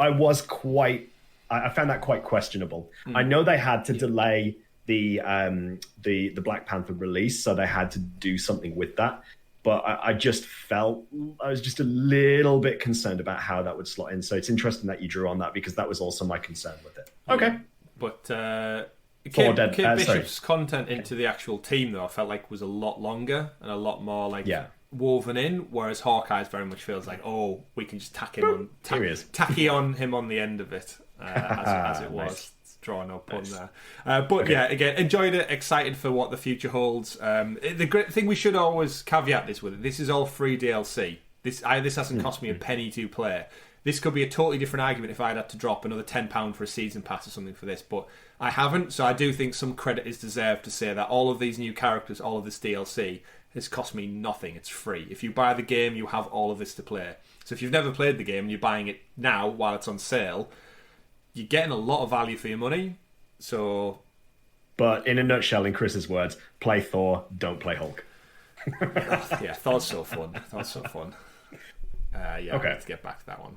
found that quite questionable. I know they had to delay the Black Panther release, so they had to do something with that. But I just felt I was just a little bit concerned about how that would slot in. So it's interesting that you drew on that, because that was also my concern with it. Okay, but Kate Bishop's content into the actual team, though, I felt like was a lot longer and a lot more like woven in. Whereas Hawkeye's very much feels like, we can just tacky on him on the end of it, as it was. Nice. Drawing no pun there. But again, enjoyed it, excited for what the future holds. The great thing we should always caveat this with, this is all free DLC. This hasn't cost me a penny to play. This could be a totally different argument if I'd had to drop another £10 for a season pass or something for this, but I haven't, so I do think some credit is deserved to say that all of these new characters, all of this DLC, has cost me nothing. It's free. If you buy the game, you have all of this to play. So if you've never played the game and you're buying it now while it's on sale, you're getting a lot of value for your money. So, but in a nutshell, in Chris's words, play Thor, don't play Hulk. Thor's so fun. Let's get back to that one.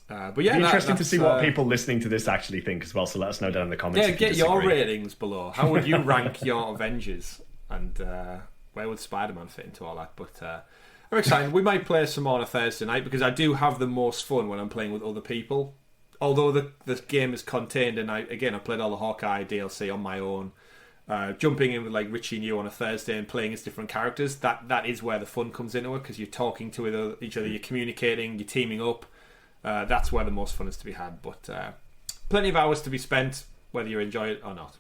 But yeah, it'd be interesting to see what people listening to this actually think as well. So let us know down in the comments. Yeah, get your ratings below. How would you rank your Avengers, and where would Spider-Man fit into all that? But I'm excited. We might play some more on a Thursday night, because I do have the most fun when I'm playing with other people. Although the game is contained, and I played all the Hawkeye DLC on my own. Jumping in with like Richie and you on a Thursday and playing as different characters, that is where the fun comes into it, because you're talking to each other, you're communicating, you're teaming up. That's where the most fun is to be had. But plenty of hours to be spent, whether you enjoy it or not.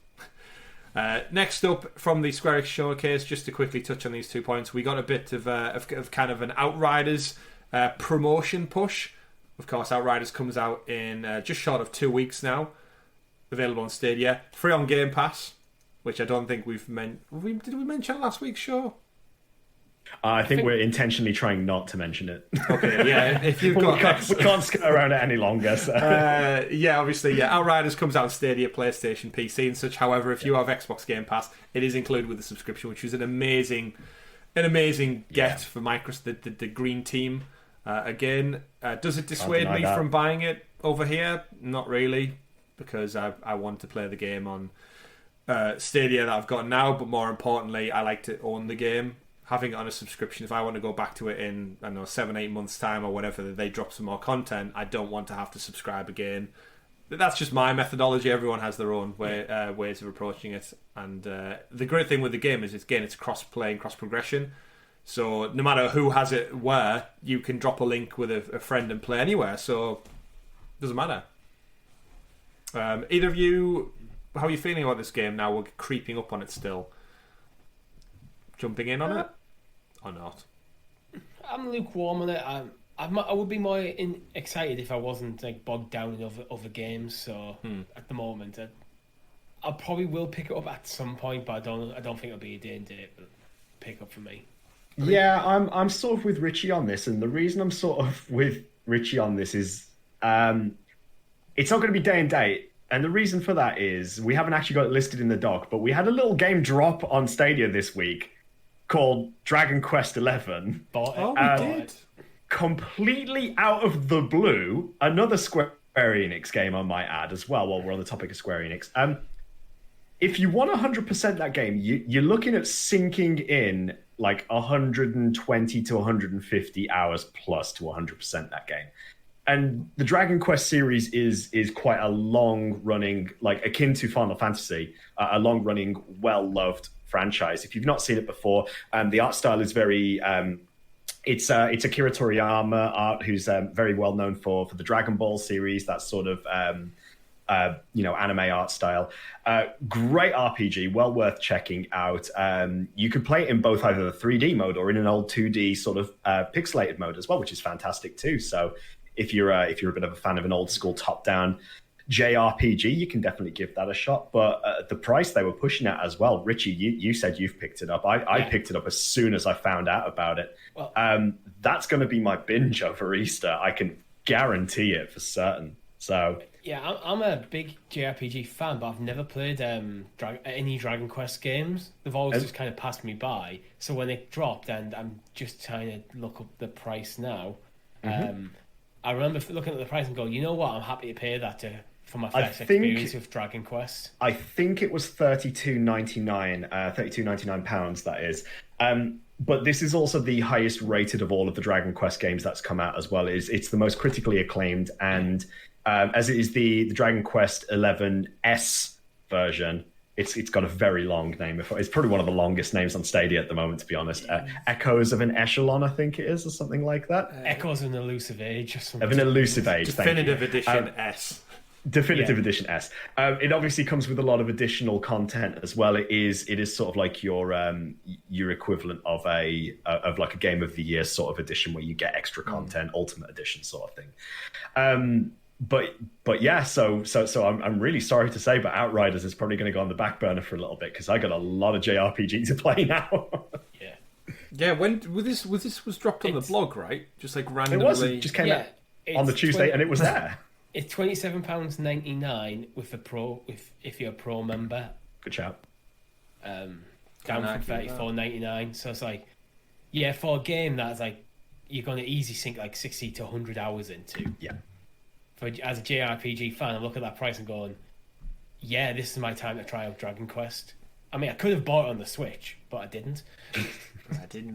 Next up from the Square Enix Showcase, just to quickly touch on these 2 points, we got a bit of kind of an Outriders promotion push. Of course, Outriders comes out in just short of 2 weeks now. available on Stadia, free on Game Pass, which I don't think we've mentioned. Did we mention it last week's show? I think we're intentionally trying not to mention it. Okay, yeah. If you've got, we can't skirt around it any longer. So. Obviously, Outriders comes out on Stadia, PlayStation, PC, and such. However, if you have Xbox Game Pass, it is included with the subscription, which is an amazing get for Microsoft, the green team. Again, does it dissuade me from buying it over here? Not really, because I want to play the game on Stadia that I've got now. But more importantly, I like to own the game. Having it on a subscription, if I want to go back to it in, I don't know, 7-8 months' time or whatever, they drop some more content, I don't want to have to subscribe again. That's just my methodology. Everyone has their own ways of approaching it. And the great thing with the game is, it's cross-play and cross-progression. So no matter who has it where, you can drop a link with a friend and play anywhere. So it doesn't matter. Either of you, how are you feeling about this game now? We're creeping up on it still. Jumping in on it? Or not? I'm lukewarm on it. I would be more excited if I wasn't like bogged down in other games. So at the moment, I probably will pick it up at some point, but I don't think it'll be a day and date pick up for me. Yeah, I'm sort of with Richie on this, and the reason I'm sort of with Richie on this is it's not going to be day and date. And the reason for that is we haven't actually got it listed in the doc, but we had a little game drop on Stadia this week called Dragon Quest XI. We did. Completely out of the blue, another Square Enix game, I might add, as well, while we're on the topic of Square Enix. If you want 100% that game, you're looking at sinking in like 120 to 150 hours plus to 100% that game. And the Dragon Quest series is quite a long-running, like akin to Final Fantasy, a long-running, well-loved franchise. If you've not seen it before, the art style is very it's Akira Toriyama art, who's very well known for the Dragon Ball series, that sort of anime art style. Great RPG, well worth checking out. You could play it in both either the 3D mode or in an old 2D sort of pixelated mode as well, which is fantastic too. So if you're a bit of a fan of an old school top down JRPG, you can definitely give that a shot. But the price they were pushing at as well, Richie, you said you've picked it up. I picked it up as soon as I found out about it. Well, that's going to be my binge over Easter. I can guarantee it for certain. So yeah, I'm a big JRPG fan, but I've never played any Dragon Quest games. They've always just kind of passed me by. So when it dropped, and I'm just trying to look up the price now, I remember looking at the price and going, you know what, I'm happy to pay that for my first experience with Dragon Quest. I think it was £32.99 pounds, that is. But this is also the highest rated of all of the Dragon Quest games that's come out as well. It's the most critically acclaimed, and as it is the Dragon Quest 11S version, it's got a very long name. It's probably one of the longest names on Stadia at the moment, to be honest. Echoes of an Echelon, I think it is, or something like that. Echoes of an Elusive Age, or something. Of an Elusive Age, Definitive Edition S. Definitive Edition S. It obviously comes with a lot of additional content as well. It is sort of like your equivalent of like a Game of the Year sort of edition, where you get extra content, Ultimate Edition sort of thing. But yeah, so I'm really sorry to say, but Outriders is probably going to go on the back burner for a little bit, because I got a lot of JRPG to play now. Yeah. When this was dropped on the blog, right? Just like randomly. It just came out on the Tuesday, and it was there. It's £27.99 with if you're a pro member. Good shout. Down from $34.99. So it's like, for a game that's like you're going to easy sink like 60 to 100 hours into. Yeah. As a JRPG fan, I look at that price and going, yeah, this is my time to try out Dragon Quest. I mean, I could have bought it on the Switch, but I didn't.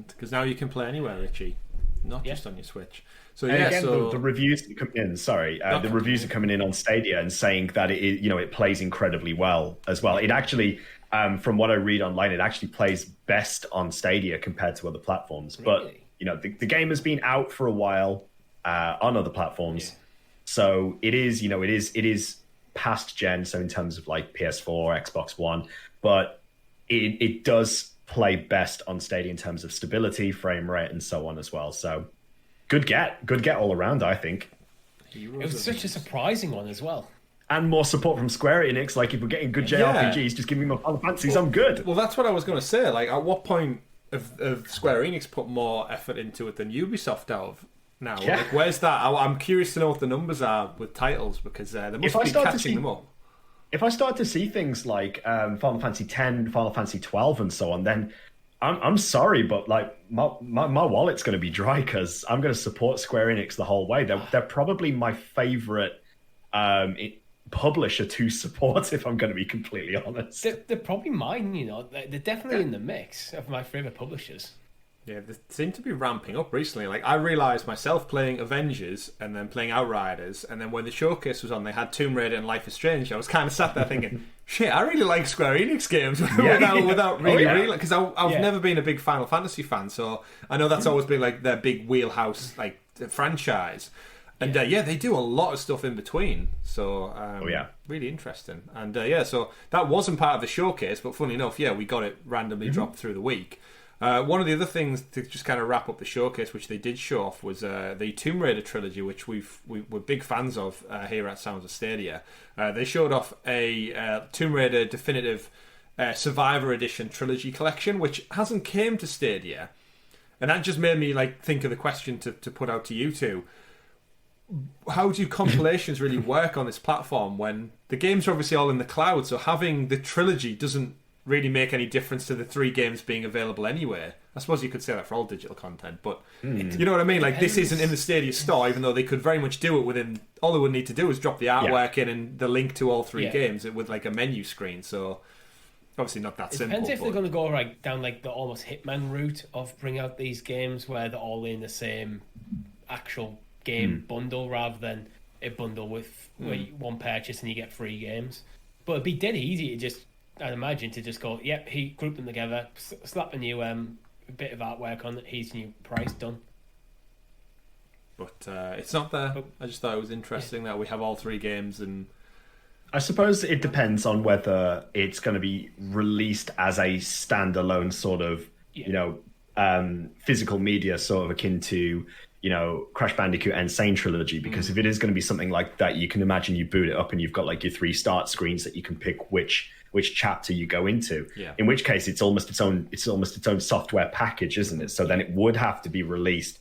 Because now you can play anywhere, Richie, not just on your Switch. So and again, the reviews that come in. The reviews are coming in on Stadia and saying that it plays incredibly well as well. It actually, from what I read online, it actually plays best on Stadia compared to other platforms. Really? But the game has been out for a while on other platforms, so it is past gen. So in terms of like PS4, Xbox One, but it does play best on Stadia in terms of stability, frame rate, and so on as well. So. Good get all around, I think. It was such a surprising one as well. and more support from Square Enix. Like, if we're getting good JRPGs, just give me more Final Fantasies. I'm good. Well, that's what I was going to say. Like, at what point have Square Enix put more effort into it than Ubisoft have now? Yeah. Like, where's that? I'm curious to know what the numbers are with titles, because they must be catching them up. If I start to see things like Final Fantasy X, Final Fantasy 12, and so on, then I'm sorry, but like my wallet's going to be dry, because I'm going to support Square Enix the whole way. They're probably my favorite publisher to support, if I'm going to be completely honest. They're probably mine. They're definitely in the mix of my favorite publishers. Yeah, they seem to be ramping up recently. Like, I realised myself playing Avengers and then playing Outriders, and then when the showcase was on, they had Tomb Raider and Life is Strange. I was kind of sat there thinking, shit, I really like Square Enix games without really realising. Because I've never been a big Final Fantasy fan, so I know that's always been like their big wheelhouse like franchise. And they do a lot of stuff in between. So really interesting. And so that wasn't part of the showcase, but funny enough, we got it randomly dropped through the week. One of the other things to just kind of wrap up the showcase, which they did show off, was the Tomb Raider trilogy, which we're big fans of here at Sounds of Stadia. They showed off a Tomb Raider Definitive Survivor Edition trilogy collection, which hasn't came to Stadia, and that just made me like think of the question to put out to you two. How do compilations really work on this platform when the games are obviously all in the cloud? So having the trilogy doesn't really make any difference to the 3 games being available anyway. I suppose you could say that for all digital content, but you know what I mean? Like, this isn't in the Stadia store, even though they could very much do it within... All they would need to do is drop the artwork in and the link to all 3 games with like a menu screen, so obviously not that simple. Depends if they're going to go down like the almost Hitman route of bring out these games where they're all in the same actual game bundle, rather than a bundle with where one purchase and you get 3 games. But it'd be dead easy to just... I'd imagine to just go, he grouped them together, slap a new bit of artwork on it, here's new price, done. But it's not there. I just thought it was interesting that we have all 3 games, and I suppose it depends on whether it's going to be released as a standalone sort of, physical media, sort of akin to, Crash Bandicoot Insane Trilogy, because if it is going to be something like that, you can imagine you boot it up and you've got like your 3 start screens that you can pick which chapter you go into. In which case it's almost its own software package, isn't it? So then it would have to be released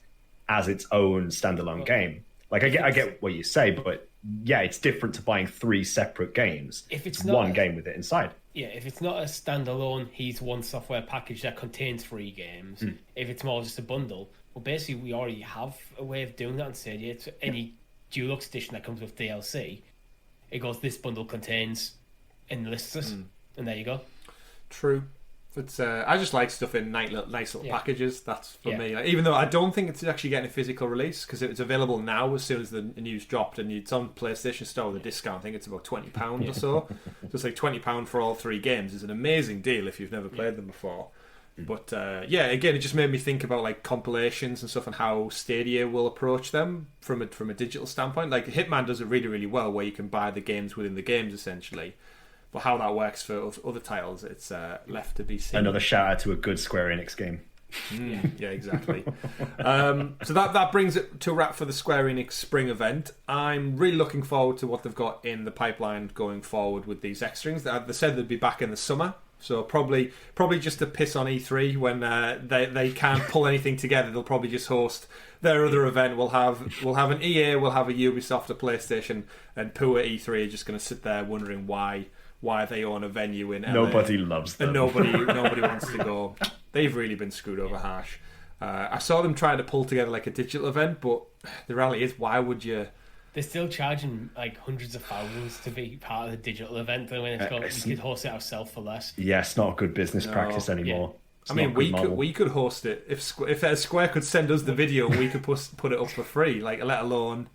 as its own standalone game. Like, I get what you say, but it's different to buying 3 separate games. If it's one game with it inside. Yeah, if it's not a standalone, he's one software package that contains 3 games. If it's more just a bundle, well, basically we already have a way of doing that in Stadia. It's any Deluxe edition that comes with DLC, it goes, this bundle contains, and lists it, and there you go. True. But I just like stuff in nice little packages. That's for me. Like, even though I don't think it's actually getting a physical release, because it's available now as soon as the news dropped, and it's on PlayStation Store with a discount. I think it's about £20 or so. So it's like £20 for all 3 games. It's an amazing deal if you've never played them before. But again, it just made me think about like compilations and stuff, and how Stadia will approach them from a digital standpoint. Like, Hitman does it really, really well, where you can buy the games within the games essentially. But how that works for other titles, it's left to be seen. Another shout out to a good Square Enix game. Yeah, exactly. So that brings it to a wrap for the Square Enix spring event. I'm really looking forward to what they've got in the pipeline going forward with these extras. They said they'd be back in the summer, so probably just to piss on E3 when they can't pull anything together. They'll probably just host their other event. We'll have an EA, we'll have a Ubisoft, a PlayStation, and poor E3 are just going to sit there wondering why they own a venue in LA. Nobody loves them. And nobody wants to go. They've really been screwed over harsh. I saw them trying to pull together like a digital event, but the reality is, why would you? They're still charging like hundreds of thousands to be part of the digital event. When you could host it ourselves for less. Yeah, it's not a good business practice anymore. I mean, we could host it if Square could send us the video, we could put it up for free. Like, let alone.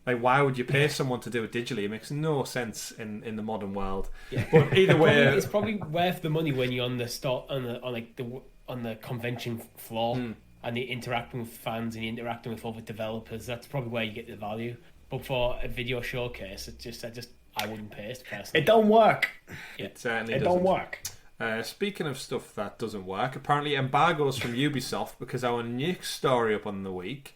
Like, why would you pay someone to do it digitally? It makes no sense in the modern world. Yeah. But either way, it's probably worth the money when you're on the convention floor and you're interacting with fans and you're interacting with other developers. That's probably where you get the value. But for a video showcase, I wouldn't pay it personally. It don't work. Yeah. It certainly doesn't. Don't work. Speaking of stuff that doesn't work, apparently embargoes from Ubisoft, because our next story up on the week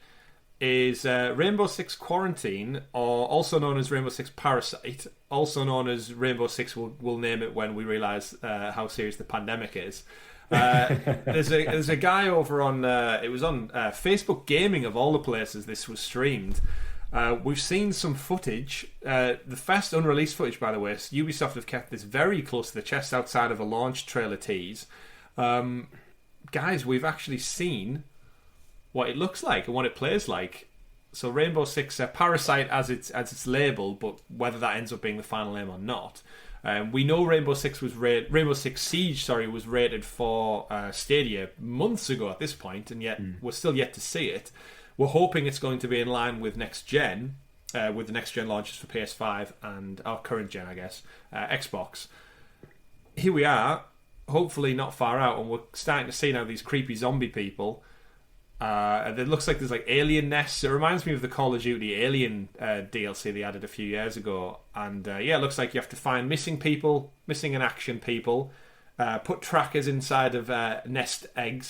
is Rainbow Six Quarantine, or also known as Rainbow Six Parasite, also known as Rainbow Six. We'll name it when we realise how serious the pandemic is. There's a guy over on it was on Facebook Gaming of all the places this was streamed. We've seen some footage. The first unreleased footage, by the way. Ubisoft have kept this very close to the chest outside of a launch trailer tease. Guys, we've actually seen what it looks like and what it plays like. So Rainbow Six Parasite as it's labelled, but whether that ends up being the final name or not. We know Rainbow Six Siege was rated for Stadia months ago at this point, and yet we're still yet to see it. We're hoping it's going to be in line with next gen, with the next gen launches for PS5 and our current gen, I guess, Xbox. Here we are, hopefully not far out, and we're starting to see now these creepy zombie people. It looks like there's like alien nests. It reminds me of the Call of Duty Alien DLC they added a few years ago. And it looks like you have to find missing people, missing in action people, put trackers inside of egg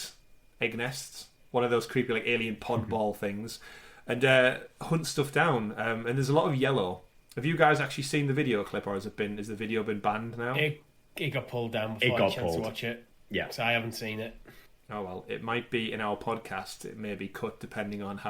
nests, one of those creepy like alien pod ball things, and hunt stuff down. And there's a lot of yellow. Have you guys actually seen the video clip, or has the video been banned now? It got pulled down before I had a chance to watch it. Yeah, so I haven't seen it. Oh well, it might be in our podcast. It may be cut depending on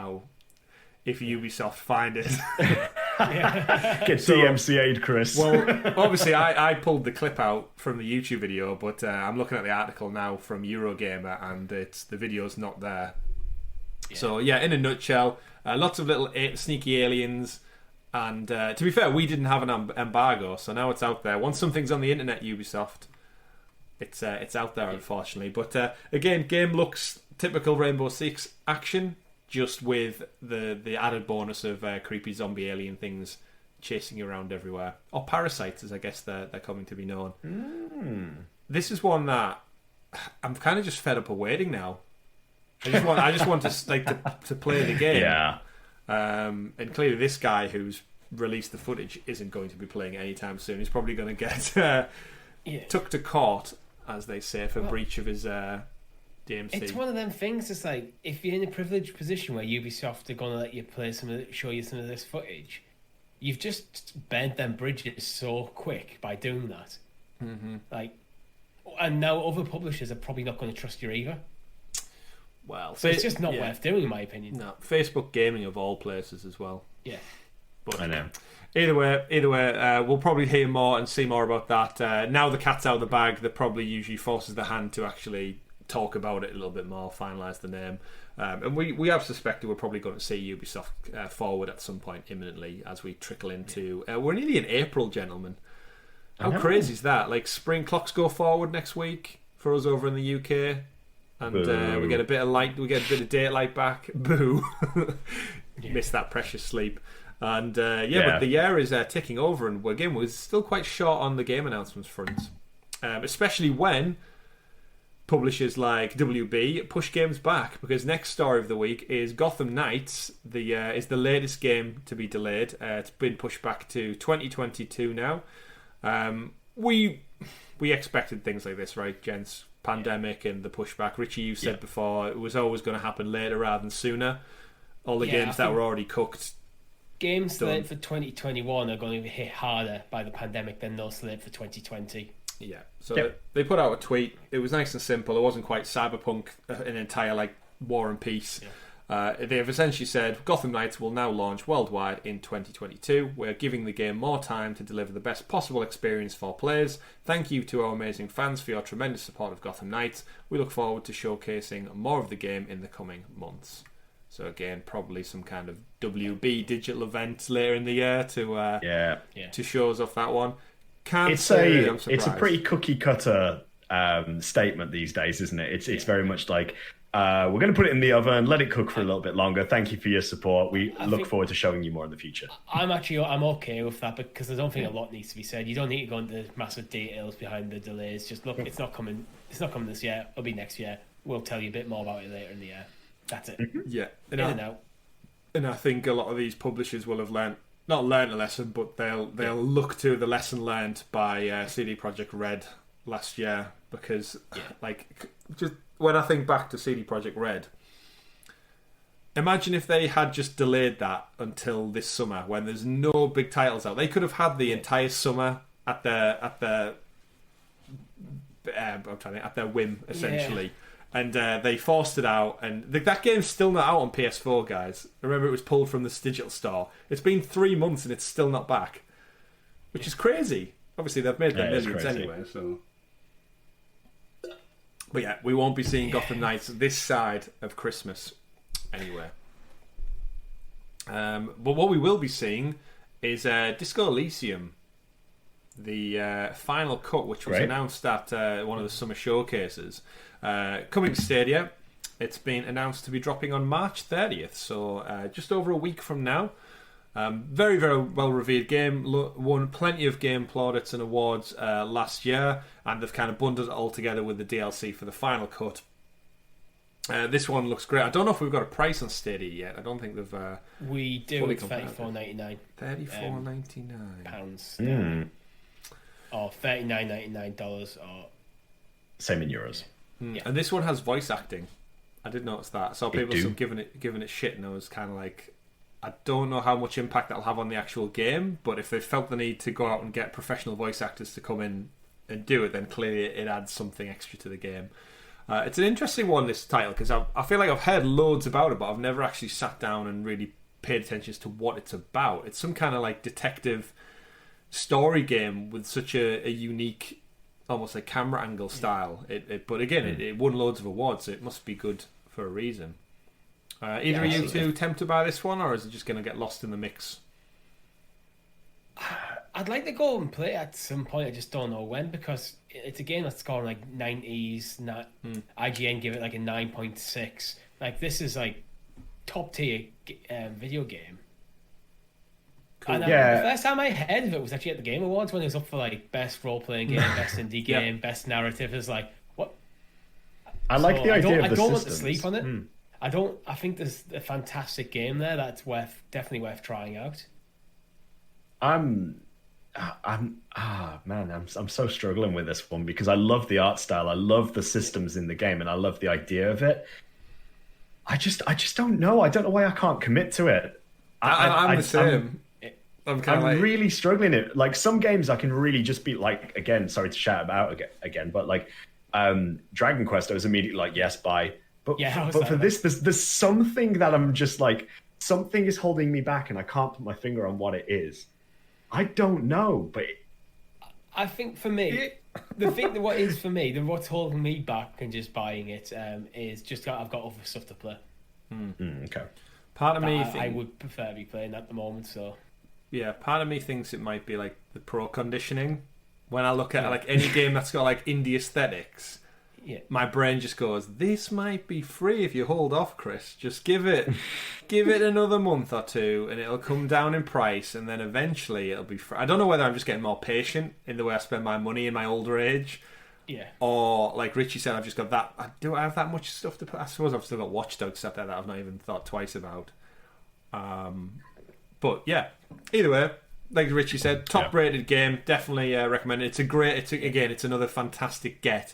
if Ubisoft find it. Get DMCA'd, Chris. Well, obviously I pulled the clip out from the YouTube video, but I'm looking at the article now from Eurogamer, and the video's not there. Yeah. So yeah, in a nutshell, lots of little sneaky aliens. And to be fair, we didn't have an embargo, so now it's out there. Once something's on the internet, Ubisoft, it's out there, unfortunately. But again, game looks typical Rainbow Six action, just with the added bonus of creepy zombie alien things chasing you around everywhere, or parasites, as I guess they're coming to be known. This is one that I'm kind of just fed up of waiting now. I just want to play the game. Yeah. And clearly, this guy who's released the footage isn't going to be playing it anytime soon. He's probably going to get took to court, as they say, for breach of his DMC. It's one of them things. It's like, if you're in a privileged position where Ubisoft are going to let you play show you some of this footage, you've just bent them bridges so quick by doing that. Mm-hmm. And now other publishers are probably not going to trust you either. Well, so it's just not worth doing, in my opinion. No, Facebook Gaming of all places as well. Yeah, but I know. Either way, we'll probably hear more and see more about that. Now the cat's out of the bag, that probably usually forces the hand to actually talk about it a little bit more, finalise the name. And we have suspected we're probably going to see Ubisoft forward at some point imminently as we trickle into... we're nearly in April, gentlemen. How crazy is that? Like, spring clocks go forward next week for us over in the UK. And we get a bit of light, we get a bit of daylight back. Boo. Missed that precious sleep. And but the year is ticking over, and we're still quite short on the game announcements front, especially when publishers like WB push games back, because next story of the week is Gotham Knights. Is the latest game to be delayed. It's been pushed back to 2022 now. We expected things like this, right, gents? Pandemic and the pushback. Richie, you said before it was always going to happen later rather than sooner. All the games that were already cooked. Games slated for 2021 are going to be hit harder by the pandemic than those slated for 2020. Yeah. So they put out a tweet. It was nice and simple. It wasn't quite cyberpunk, an entire War and Peace. They have essentially said Gotham Knights will now launch worldwide in 2022. We're giving the game more time to deliver the best possible experience for players. Thank you to our amazing fans for your tremendous support of Gotham Knights. We look forward to showcasing more of the game in the coming months. So again, probably some kind of WB digital event later in the year to show us off that one. It's a pretty cookie cutter statement these days, isn't it? It's very much like, we're going to put it in the oven, let it cook for a little bit longer. Thank you for your support. We look forward to showing you more in the future. I'm okay with that, because I don't think a lot needs to be said. You don't need to go into massive details behind the delays. Just look, it's not coming this year. It'll be next year. We'll tell you a bit more about it later in the year. That's it. Yeah. And I think a lot of these publishers will have not learned a lesson, but they'll look to the lesson learned by CD Projekt Red last year, because just when I think back to CD Projekt Red, Imagine if they had just delayed that until this summer when there's no big titles out. They could have had the entire summer at their whim, essentially. And they forced it out, and that game's still not out on PS4, guys. Remember, it was pulled from the digital store. It's been 3 months and it's still not back, which is crazy. Obviously, they've made their millions anyway, so... But yeah, we won't be seeing Gotham Knights this side of Christmas anyway. But what we will be seeing is Disco Elysium, the final cut, which was announced at one of the summer showcases. Coming to Stadia, it's been announced to be dropping on March 30th, so just over a week from now. Very, very well-revered game. Won plenty of game plaudits and awards last year, and they've kind of bundled it all together with the DLC for the final cut. This one looks great. I don't know if we've got a price on Stadia yet. I don't think they've... we do. It's $34.99. $34.99. Pounds. Or $39.99 or... Same in euros. Yeah. And this one has voice acting. I did notice that. I saw people giving it shit, and I was kind of like, I don't know how much impact that'll have on the actual game, but if they felt the need to go out and get professional voice actors to come in and do it, then clearly it adds something extra to the game. It's an interesting one, this title, because I feel like I've heard loads about it, but I've never actually sat down and really paid attention to what it's about. It's some kind of like detective story game with such a unique, almost like camera angle style. But again, it won loads of awards, so it must be good for a reason. Either of you two tempted by this one, or is it just going to get lost in the mix? I'd like to go and play it at some point. I just don't know when, because it's a game that's scoring like 90s. IGN give it like a 9.6. Like, this is like top tier video game. Cool. And the first time I heard of it was actually at the Game Awards when it was up for like best role playing game, best indie game, best narrative. It's like, what? I like the idea of the I don't systems. want to sleep on it. I think there's a fantastic game there that's definitely worth trying out. I'm so struggling with this one because I love the art style, I love the systems in the game, and I love the idea of it. I just don't know. I don't know why I can't commit to it. I'm the same. I'm really struggling it. Like, some games I can really just be like, again, sorry to shout about again, but like Dragon Quest, I was immediately like, yes, bye. But for this, there's something that I'm just like, something is holding me back, and I can't put my finger on what it is. I don't know, but I think for me, what's holding me back and just buying it is just I've got other stuff to play. Okay. Part of me I would prefer to be playing at the moment. So yeah, part of me thinks it might be like the pro conditioning. When I look at like any game that's got like indie aesthetics, my brain just goes, "This might be free if you hold off, Chris. Just give it another month or two, and it'll come down in price, and then eventually it'll be free." I don't know whether I'm just getting more patient in the way I spend my money in my older age, or like Richie said, I've just got that. Do I have that much stuff to put? I suppose I've still got Watch Dogs stuff there that I've not even thought twice about. But yeah, either way, like Richie said, top-rated game. Definitely recommend it. It's another fantastic get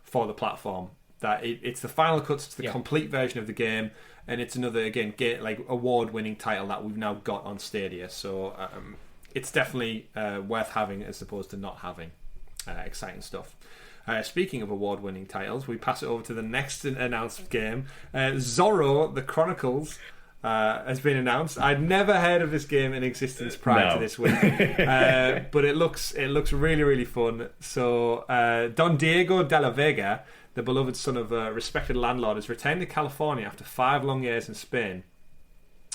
for the platform. It's the final cut to the complete version of the game, and it's another award-winning title that we've now got on Stadia. So it's definitely worth having as opposed to not having. Exciting stuff. Speaking of award-winning titles, we pass it over to the next announced game. Zorro: The Chronicles has been announced. I'd never heard of this game in existence prior to this week, but it looks really, really fun. So Don Diego de la Vega, the beloved son of a respected landlord, has returned to California after 5 long years in Spain.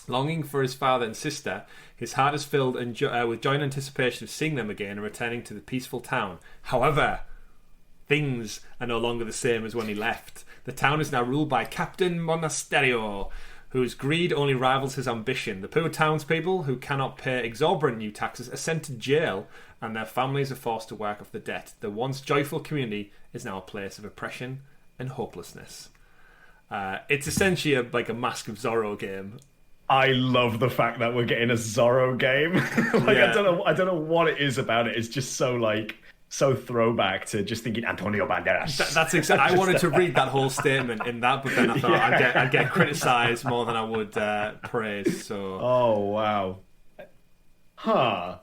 Longing for his father and sister, his heart is filled with joy and anticipation of seeing them again and returning to the peaceful town. However, things are no longer the same as when he left. The town is now ruled by Captain Monasterio, whose greed only rivals his ambition. The poor townspeople, who cannot pay exorbitant new taxes, are sent to jail, and their families are forced to work off the debt. The once joyful community is now a place of oppression and hopelessness. It's essentially a Mask of Zorro game. I love the fact that we're getting a Zorro game. I don't know what it is about it. It's just so like so throwback to just thinking Antonio Banderas. That's exactly. I wanted to read that whole statement in that, but then I thought I'd get criticised more than I would praise. So. Oh wow. Huh.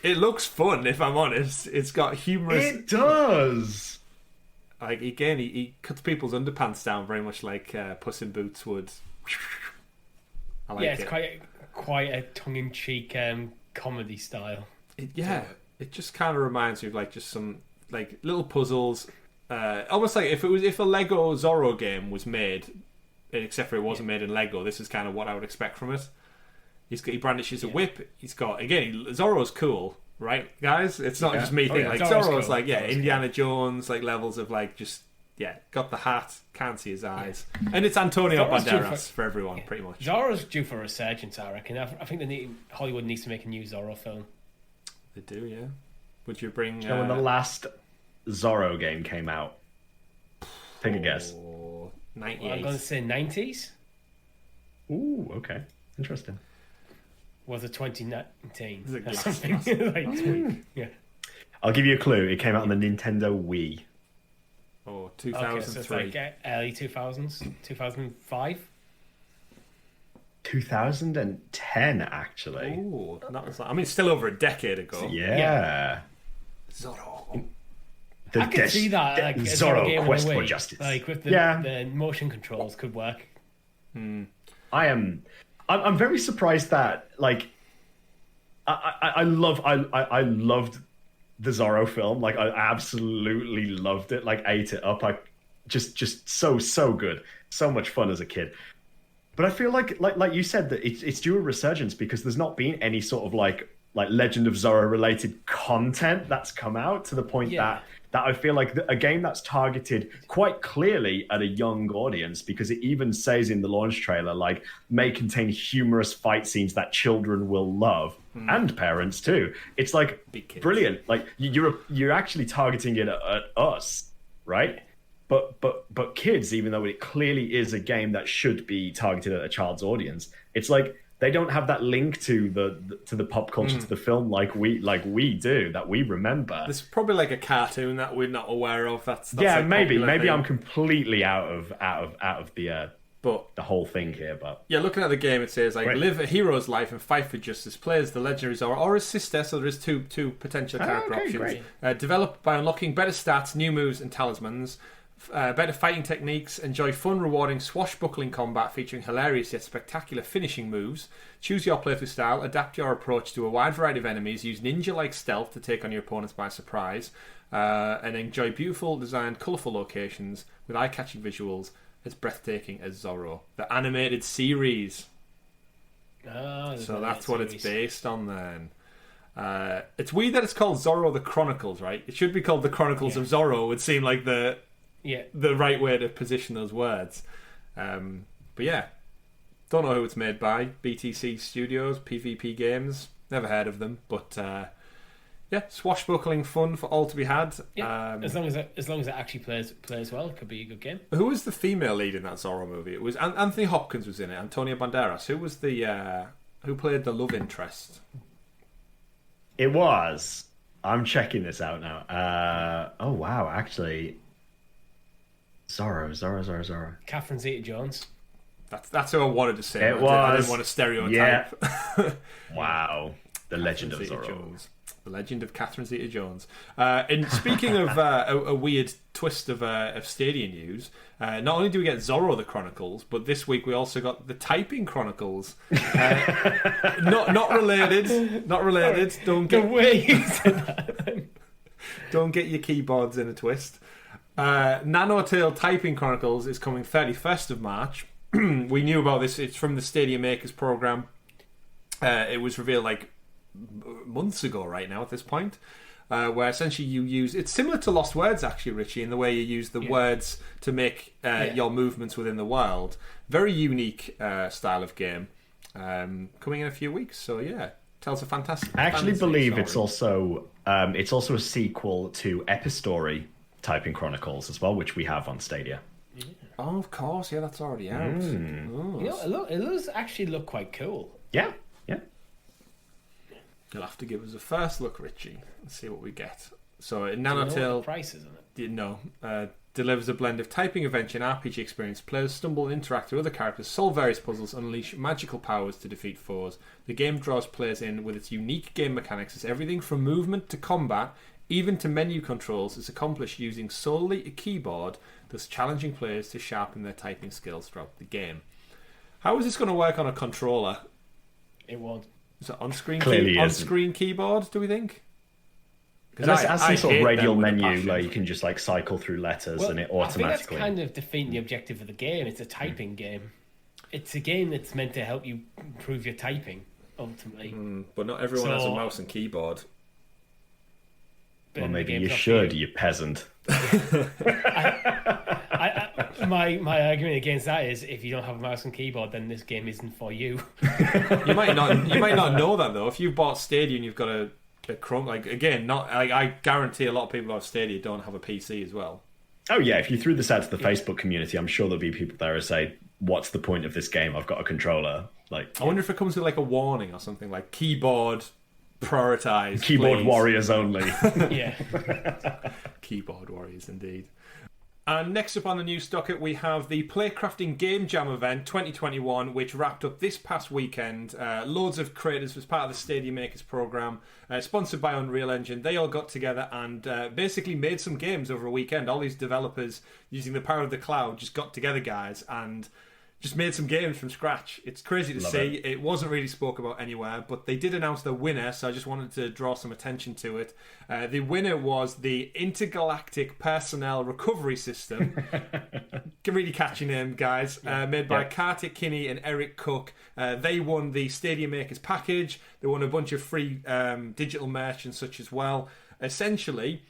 It looks fun, if I'm honest. It's got humorous. It does. Like again, he cuts people's underpants down very much like Puss in Boots would. I like it's quite a tongue-in-cheek comedy style. It just kind of reminds me of like just some like little puzzles, almost like if a Lego Zorro game was made, except for it wasn't made in Lego. This is kind of what I would expect from it. He brandishes a whip. He's got Zorro's cool, right, guys? It's not just me thinking like Zorro's cool. Like Indiana Jones like levels of like just got the hat, can't see his eyes, and it's Antonio Banderas for everyone pretty much. Zorro's due for a resurgence, I reckon. I think Hollywood needs to make a new Zorro film. They do, yeah. Would you bring? When the last Zorro game came out, take a guess. 98. Well, I'm going to say 90s. Ooh, okay, interesting. Was it 2019? Is it or something? Last week. Yeah. I'll give you a clue. It came out on the Nintendo Wii. Oh, 2003. Okay, so it's like early 2000s, 2005. 2010, actually. Ooh, I mean, still over a decade ago. Yeah. Zorro. I could see that. Like, Zorro Quest for Justice. Like with the motion controls could work. I'm very surprised that like I loved the Zorro film. Like I absolutely loved it. Like ate it up. I just so good. So much fun as a kid. But I feel like you said that it's due a resurgence because there's not been any sort of like Legend of Zorro related content that's come out to the point that I feel like a game that's targeted quite clearly at a young audience, because it even says in the launch trailer, like, may contain humorous fight scenes that children will love and parents too. It's like brilliant. Like you're actually targeting it at us, right? But kids, even though it clearly is a game that should be targeted at a child's audience, it's like they don't have that link to the pop culture, to the film like we do, that we remember. There's probably like a cartoon that we're not aware of. That's maybe thing. I'm completely out of the whole thing here. But looking at the game, it says like live a hero's life and fight for justice. Play as the legendary Zorro or his sister. So there is two potential character options. Develop by unlocking better stats, new moves, and talismans. Better fighting techniques, enjoy fun, rewarding, swashbuckling combat featuring hilarious yet spectacular finishing moves. Choose your playthrough style, adapt your approach to a wide variety of enemies, use ninja-like stealth to take on your opponents by surprise, and enjoy beautiful, designed, colourful locations with eye-catching visuals as breathtaking as Zorro. The animated series. So that's what it's based on then. It's weird that it's called Zorro the Chronicles, right? It should be called the Chronicles of Zorro. It would seem like the right way to position those words. But yeah, don't know who it's made by. BTC Studios, PvP Games, never heard of them, but swashbuckling fun for all to be had. As long as it actually plays well, it could be a good game. Who was the female lead in that Zorro movie? It was Anthony Hopkins was in it. Antonio Banderas. Who was who played the love interest? It was. I'm checking this out now. Oh wow, actually. Zorro. Catherine Zeta-Jones. That's who I wanted to say. I didn't want to stereotype. Yeah. Wow. The Legend of Zorro. Jones. The Legend of Catherine Zeta-Jones. And speaking of a weird twist of Stadia news, not only do we get Zorro the Chronicles, but this week we also got the Typing Chronicles. Not related. Not related. Don't get the way you said that. Don't get your keyboards in a twist. Nanotale Typing Chronicles is coming 31st of March. We knew about this. It's from the Stadia Makers program. It was revealed like months ago right now at this point, where essentially you use... It's similar to Lost Words, actually, Richie, in the way you use the words to make your movements within the world. Very unique style of game. Coming in a few weeks. So, yeah. Tells a fantastic... I actually believe it's also a sequel to Epistory Typing Chronicles as well, which we have on Stadia. Yeah. Oh, of course. Yeah, that's already out. Oh. It does actually look quite cool. Yeah. You'll have to give us a first look, Richie, and see what we get. So Do you know what the Nanotale price is on it? delivers a blend of typing, adventure, and RPG experience. Players stumble and interact with other characters, solve various puzzles, and unleash magical powers to defeat foes. The game draws players in with its unique game mechanics, as everything from movement to combat, even to menu controls, is accomplished using solely a keyboard, thus challenging players to sharpen their typing skills throughout the game. How is this going to work on a controller? It won't. Is it on-screen, Clearly keyboard, do we think? Unless it has some sort of radial menu, passion. like you can just like cycle through letters and it automatically. I think that's kind of defeating the objective of the game. It's a typing game. It's a game that's meant to help you improve your typing, ultimately. But not everyone has a mouse and keyboard. But Well, maybe you should, you peasant. My argument against that is, if you don't have a mouse and keyboard, then this game isn't for you. You might not know that though. If you've bought Stadia and you've got a Chrome, I guarantee a lot of people who have Stadia don't have a PC as well. Oh yeah, if you threw this out to the Facebook community, I'm sure there'll be people there who say, "What's the point of this game? I've got a controller." Like, I wonder if it comes with like a warning or something, like keyboard prioritized, keyboard please. warriors only. Yeah. Keyboard warriors indeed. And next up on the news docket, we have the PlayCrafting GameJam event 2021, which wrapped up this past weekend. Loads of creators was part of the Stadia Makers program, sponsored by Unreal Engine. They all got together and basically made some games over a weekend. All these developers, using the power of the cloud, just got together, guys, and just made some games from scratch. It's crazy to see. It wasn't really spoke about anywhere, but they did announce the winner, so I just wanted to draw some attention to it. The winner was the Intergalactic Personnel Recovery System. Really catchy name, guys. Made by Kartik Kinney and Eric Cook. They won the Stadia Makers package. They won a bunch of free digital merch and such as well. Essentially,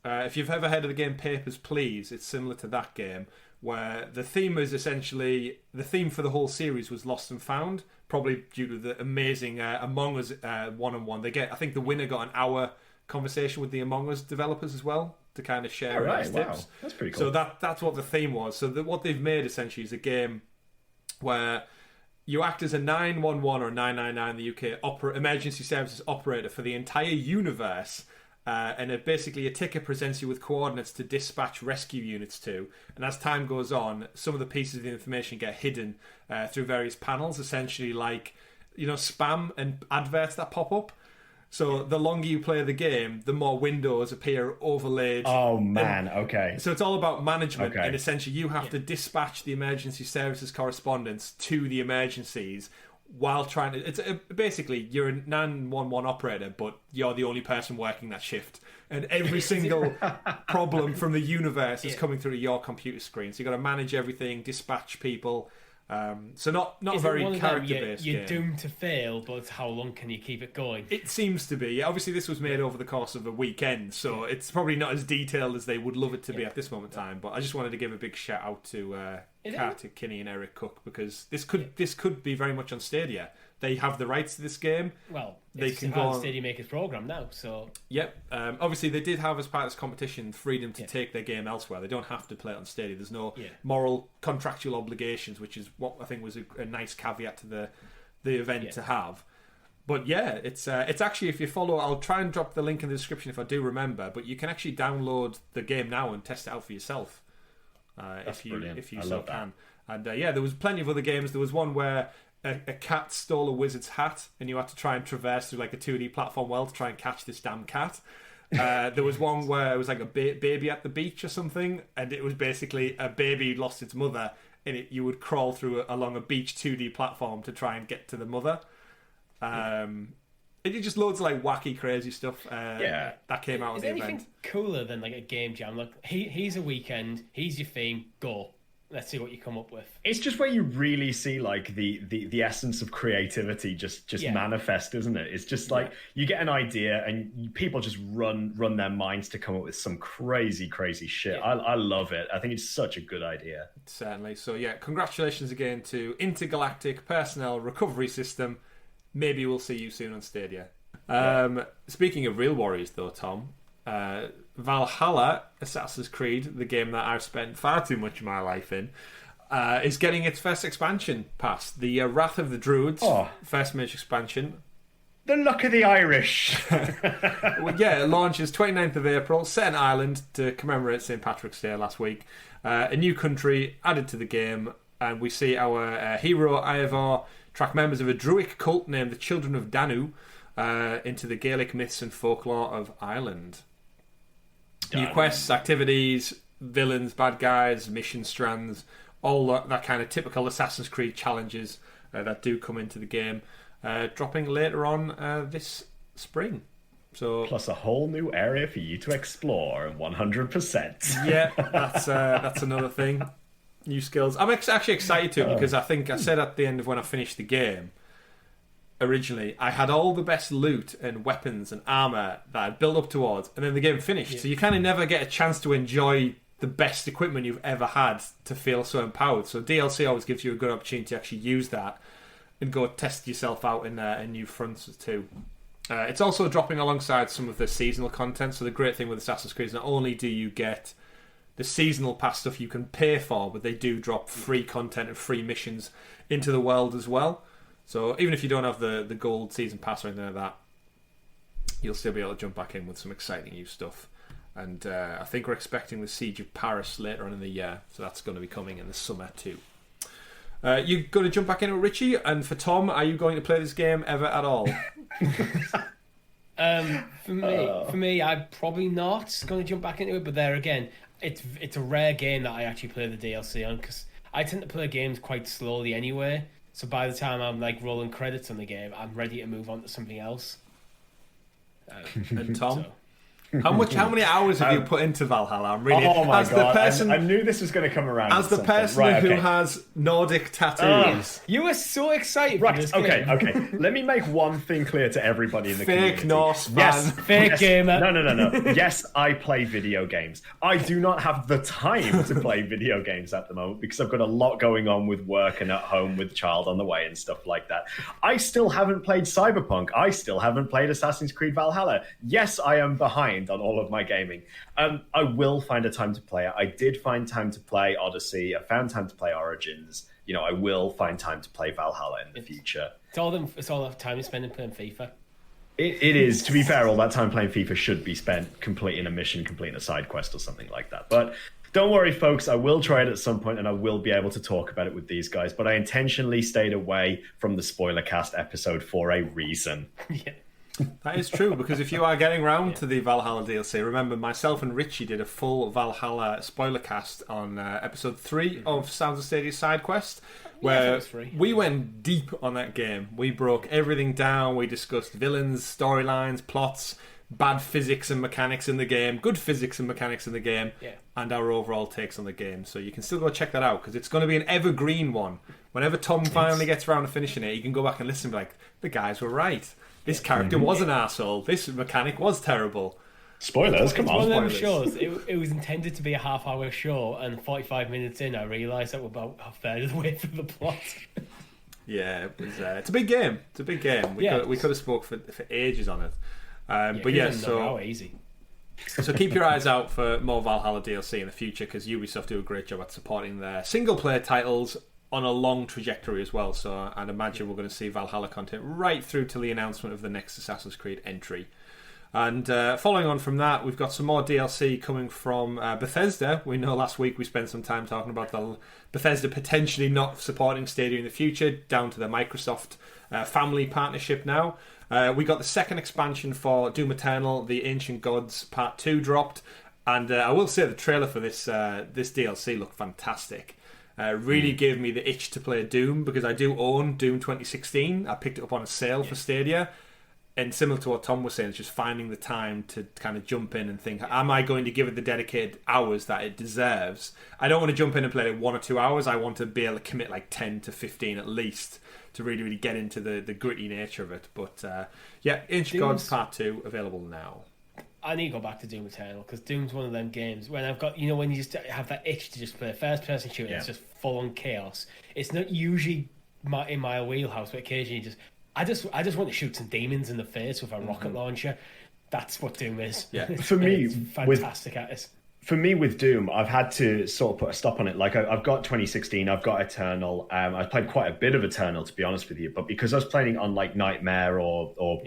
if you've ever heard of the game Papers, Please, it's similar to that game, where the theme is essentially, the theme for the whole series was Lost and Found, probably due to the amazing Among Us one-on-one. I think the winner got an hour conversation with the Among Us developers as well, to kind of share tips. Wow. That's pretty cool. So that's what the theme was. So what they've made essentially is a game where you act as a 911 or 999 in the UK emergency services operator for the entire universe. And basically a ticker presents you with coordinates to dispatch rescue units to. And as time goes on, some of the pieces of the information get hidden through various panels, essentially like, spam and adverts that pop up. So the longer you play the game, the more windows appear overlaid. Oh man, okay. So it's all about management, and essentially you have to dispatch the emergency services correspondence to the emergencies while trying to... basically, you're a 911 operator, but you're the only person working that shift. And every single problem from the universe is coming through to your computer screen. So you've got to manage everything, dispatch people... so not a very character-based game. You're doomed to fail, but how long can you keep it going? It seems to be. Obviously, this was made over the course of a weekend, so it's probably not as detailed as they would love it to be at this moment in time. But I just wanted to give a big shout out to Kartik Kinney and Eric Cook, because this could be very much on Stadia. They have the rights to this game. Well, they it's can go go on Stadia Makers program now, so... Yep. Obviously, they did have, as part of this competition, freedom to take their game elsewhere. They don't have to play it on Stadia. There's no moral contractual obligations, which is what I think was a nice caveat to the event to have. But yeah, it's actually, if you follow, I'll try and drop the link in the description if I do remember, but you can actually download the game now and test it out for yourself. If you so can. And there was plenty of other games. There was one where a cat stole a wizard's hat, and you had to try and traverse through like a 2D platform world to try and catch this damn cat. There was one where it was like a baby at the beach or something, and it was basically a baby lost its mother, and you would crawl through along a beach 2D platform to try and get to the mother. And it just loads of like wacky, crazy stuff. That came out of the event. Is there anything cooler than like a game jam? Like here's a weekend, here's your theme, go. Let's see what you come up with. It's just where you really see like the essence of creativity just manifest, isn't it? It's just like you get an idea and people just run their minds to come up with some crazy shit. I love it. I think it's such a good idea. Certainly. So congratulations again to Intergalactic Personnel Recovery System. Maybe we'll see you soon on Stadia. Speaking of real warriors though, Tom, Valhalla, Assassin's Creed, the game that I've spent far too much of my life in, is getting its first expansion pass. The Wrath of the Druids, first major expansion. The luck of the Irish. Well, yeah, it launches 29th of April, set in Ireland to commemorate St. Patrick's Day last week. A new country added to the game, and we see our hero, Ivor, track members of a Druidic cult named the Children of Danu into the Gaelic myths and folklore of Ireland. New quests, activities, villains, bad guys, mission strands, all that kind of typical Assassin's Creed challenges that do come into the game. Dropping later on this spring. So plus a whole new area for you to explore, 100%. Yeah, that's another thing. New skills. I'm actually excited too because I think I said at the end of when I finished the game, originally, I had all the best loot and weapons and armor that I'd built up towards, and then the game finished. Yeah. So you kind of never get a chance to enjoy the best equipment you've ever had to feel so empowered. So DLC always gives you a good opportunity to actually use that and go test yourself out in new fronts too. It's also dropping alongside some of the seasonal content. So the great thing with Assassin's Creed is not only do you get the seasonal pass stuff you can pay for, but they do drop free content and free missions into the world as well. So even if you don't have the gold season pass or anything like that, you'll still be able to jump back in with some exciting new stuff. And I think we're expecting the Siege of Paris later on in the year, so that's going to be coming in the summer too. You going to jump back into it, Richie? And for Tom, are you going to play this game ever at all? For me, I'm probably not going to jump back into it. But there again, it's a rare game that I actually play the DLC on because I tend to play games quite slowly anyway. So by the time I'm like rolling credits on the game, I'm ready to move on to something else. And Tom? How many hours have you put into Valhalla? I'm really. Oh my god! I knew this was going to come around. As the person who has Nordic tattoos, you were so excited. Right? For this okay. game. Okay. Let me make one thing clear to everybody in the community. Fake Norse fan. Yes. Fake gamer. No. Yes, I play video games. I do not have the time to play video games at the moment because I've got a lot going on with work and at home with child on the way and stuff like that. I still haven't played Cyberpunk. I still haven't played Assassin's Creed Valhalla. Yes, I am behind on all of my gaming. I will find a time to play it. I did find time to play Odyssey. I found time to play Origins. I will find time to play Valhalla in the future. It's all the time you spend playing FIFA. It is. To be fair, all that time playing FIFA should be spent completing a mission, completing a side quest or something like that. But don't worry, folks. I will try it at some point and I will be able to talk about it with these guys. But I intentionally stayed away from the spoiler cast episode for a reason. Yeah. That is true, because if you are getting round to the Valhalla DLC, remember myself and Richie did a full Valhalla spoiler cast on episode 3 of Sounds of Stadia SideQuest, where we went deep on that game. We broke everything down, we discussed villains, storylines, plots, bad physics and mechanics in the game, good physics and mechanics in the game, and our overall takes on the game. So you can still go check that out, because it's going to be an evergreen one. Whenever Tom finally gets around to finishing it, you can go back and listen and be like, the guys were right. This character was an arsehole. This mechanic was terrible. Spoilers, come on. It's one of them shows. It was intended to be a half-hour show, and 45 minutes in, I realised that we're about a third of the way through the plot. Yeah, it's a big game. It's a big game. We could have spoke for ages on it. So easy. So keep your eyes out for more Valhalla DLC in the future, because Ubisoft do a great job at supporting their single-player titles on a long trajectory as well. So I'd imagine we're going to see Valhalla content right through to the announcement of the next Assassin's Creed entry. And following on from that, we've got some more DLC coming from Bethesda. We know last week we spent some time talking about the Bethesda potentially not supporting Stadia in the future, down to the Microsoft family partnership now. We got the second expansion for Doom Eternal, The Ancient Gods Part 2 dropped. And I will say the trailer for this DLC looked fantastic. Really gave me the itch to play Doom, because I do own Doom 2016. I picked it up on a sale for Stadia, and similar to what Tom was saying, it's just finding the time to kind of jump in and think, am I going to give it the dedicated hours that it deserves? I don't want to jump in and play it 1 or 2 hours. I want to be able to commit like 10 to 15 at least to really get into the gritty nature of it. But Ancient Gods Part 2 available now. I need to go back to Doom Eternal, because Doom's one of them games when I've got, when you just have that itch to just play a first-person shooter, it's just full-on chaos. It's not usually in my wheelhouse, but occasionally I just want to shoot some demons in the face with a rocket launcher. That's what Doom is. Yeah. For me, it's fantastic at it. for me with Doom, I've had to sort of put a stop on it. Like I've got 2016, I've got Eternal. I played quite a bit of Eternal, to be honest with you, but because I was playing on like Nightmare or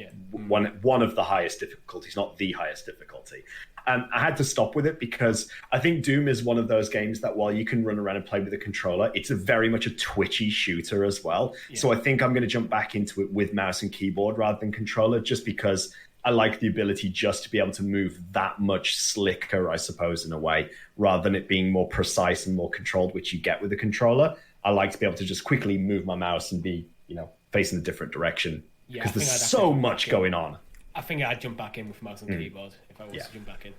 one of the highest difficulties, not the highest difficulty, I had to stop with it because I think Doom is one of those games that while you can run around and play with a controller, it's very much a twitchy shooter as well. Yeah. So I think I'm going to jump back into it with mouse and keyboard rather than controller, just because I like the ability just to be able to move that much slicker, I suppose, in a way, rather than it being more precise and more controlled, which you get with a controller. I like to be able to just quickly move my mouse and be, facing a different direction, because there's so much going on. I think I'd jump back in with mouse and keyboard if I was to jump back in.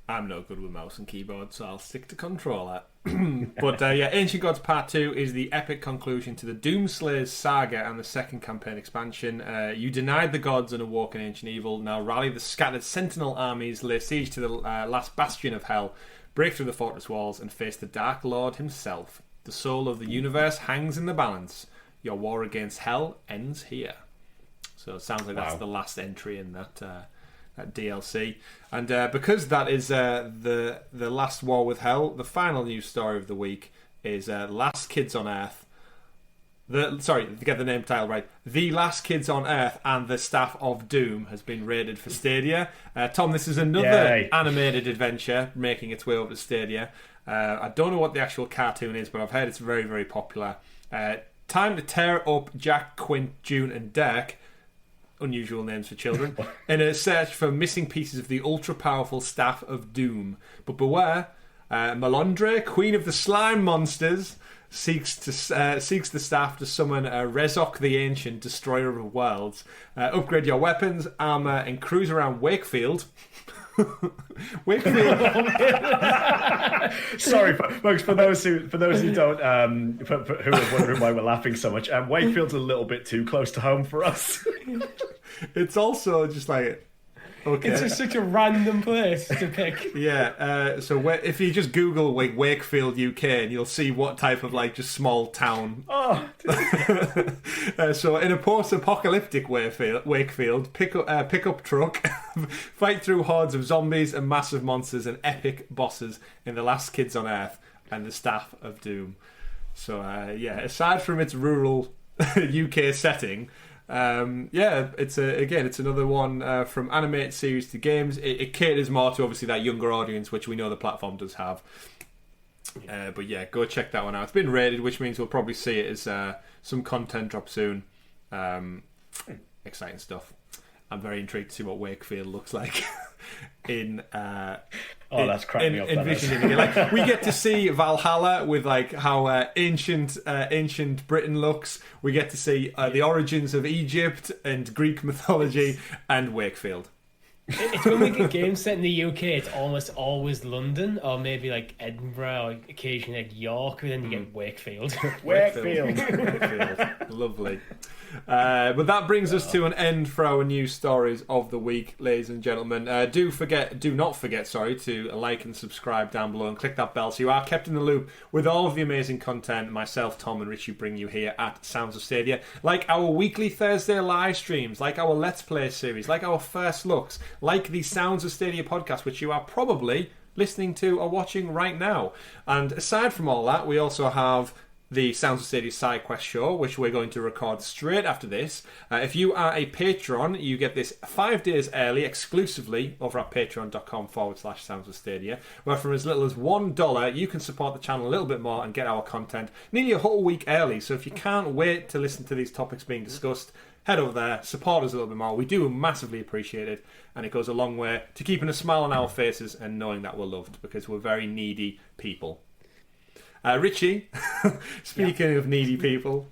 I'm no good with mouse and keyboard, so I'll stick to controller. But Ancient Gods Part 2 is the epic conclusion to the Doomslayers saga and the second campaign expansion. You denied the gods and awoke an ancient evil. Now rally the scattered sentinel armies, lay siege to the last bastion of hell, break through the fortress walls, and face the Dark Lord himself. The soul of the universe hangs in the balance. Your war against hell ends here. So it sounds like that's the last entry in that DLC. And because that is the last war with hell, the final news story of the week is Last Kids on Earth. To get the name title right, The Last Kids on Earth and the Staff of Doom has been rated for Stadia. Tom, this is another animated adventure making its way over to Stadia. I don't know what the actual cartoon is, but I've heard it's very, very popular. Time to tear up Jack, Quint, June and Dirk, unusual names for children, in a search for missing pieces of the ultra-powerful Staff of Doom. But beware, Melondre, Queen of the Slime Monsters, seeks the staff to summon Rezok the Ancient, Destroyer of Worlds. Upgrade your weapons, armor, and cruise around Wakefield. Wakefield. Sorry, folks. For those who don't, who are wondering why we're laughing so much, Wakefield's a little bit too close to home for us. It's also just like, okay, it's just such a random place to pick. Yeah. So if you just Google Wakefield UK, and you'll see what type of just small town. Oh. So in a post-apocalyptic Wakefield, pickup truck, fight through hordes of zombies and massive monsters and epic bosses in The Last Kids on Earth and the Staff of Doom. So aside from its rural UK setting. It's another one from animated series to games. It caters more to obviously that younger audience, which we know the platform does have. But go check that one out. It's been rated, which means we'll probably see it as some content drop soon. Exciting stuff. I'm very intrigued to see what Wakefield looks like that's cracking me up. Envisioning it. We get to see Valhalla with how ancient Britain looks. We get to see the origins of Egypt and Greek mythology and Wakefield. It's when we get games set in the UK, it's almost always London or maybe Edinburgh or occasionally York, and then you get Wakefield. Wakefield. Lovely. But that brings us to an end for our news stories of the week, ladies and gentlemen. Do not forget to like and subscribe down below and click that bell so you are kept in the loop with all of the amazing content myself, Tom and Richie bring you here at Sounds of Stadia, like our weekly Thursday live streams, like our Let's Play series, like our first looks, like the Sounds of Stadia podcast, which you are probably listening to or watching right now. And aside from all that, we also have the Sounds of Stadia SideQuest show, which we're going to record straight after this. If you are a patron, you get this 5 days early exclusively over at patreon.com/Sounds of Stadia, where from as little as $1 you can support the channel a little bit more and get our content nearly a whole week early. So if you can't wait to listen to these topics being discussed, head over there, support us a little bit more. We do massively appreciate it, and it goes a long way to keeping a smile on our faces and knowing that we're loved, because we're very needy people. Richie, speaking of needy people,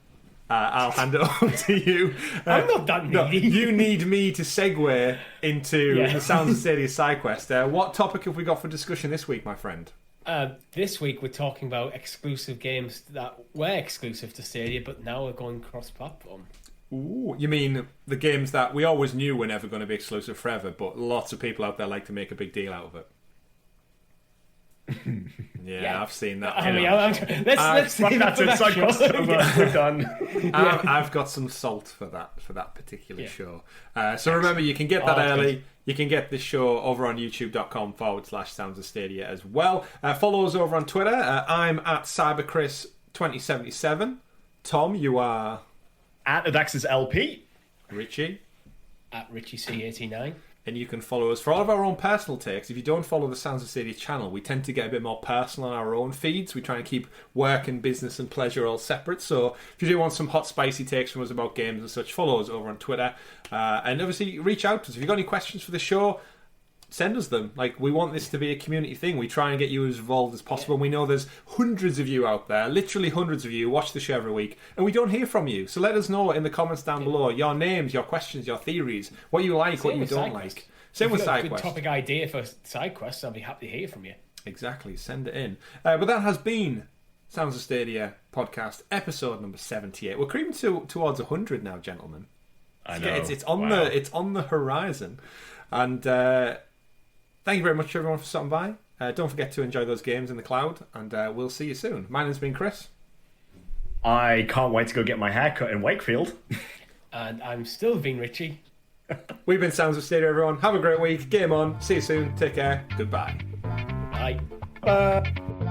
I'll hand it over to you. I'm not that needy. No, you need me to segue into the Sounds of Stadia SideQuest. What topic have we got for discussion this week, my friend? This week we're talking about exclusive games that were exclusive to Stadia, but now are going cross-platform. Ooh, you mean the games that we always knew were never going to be exclusive forever, but lots of people out there like to make a big deal out of it. Yeah, I've seen that. I mean, let's see that's it. SideQuest. We're done. I've got some salt for that particular show. So remember, you can get that early. Good. You can get this show over on youtube.com/Sounds of Stadia as well. Follow us over on Twitter. I'm at CyberChris2077. Tom, you are at Adax's LP. Richie at RichieC89. And you can follow us for all of our own personal takes. If you don't follow the Sounds of Stadia channel, we tend to get a bit more personal on our own feeds. We try and keep work and business and pleasure all separate. So if you do want some hot, spicy takes from us about games and such, follow us over on Twitter. And obviously, reach out to us. If you've got any questions for the show, send us them. Like, we want this to be a community thing. We try and get you as involved as possible. We know there's hundreds of you out there, literally hundreds of you, who watch the show every week, and we don't hear from you. So let us know in the comments down below your names, your questions, your theories, what you like, what you don't like. Same with SideQuest. Good topic idea for SideQuest. I'll be happy to hear from you. Exactly. Send it in. But that has been Sounds of Stadia podcast episode number 78. We're creeping towards 100 now, gentlemen. I know. It's on the horizon. And thank you very much, everyone, for stopping by. Don't forget to enjoy those games in the cloud, and we'll see you soon. My name's been Chris. I can't wait to go get my haircut in Wakefield. And I'm still being Richie. We've been Sounds of Stadia, everyone. Have a great week. Game on. See you soon. Take care. Goodbye. Bye. Bye.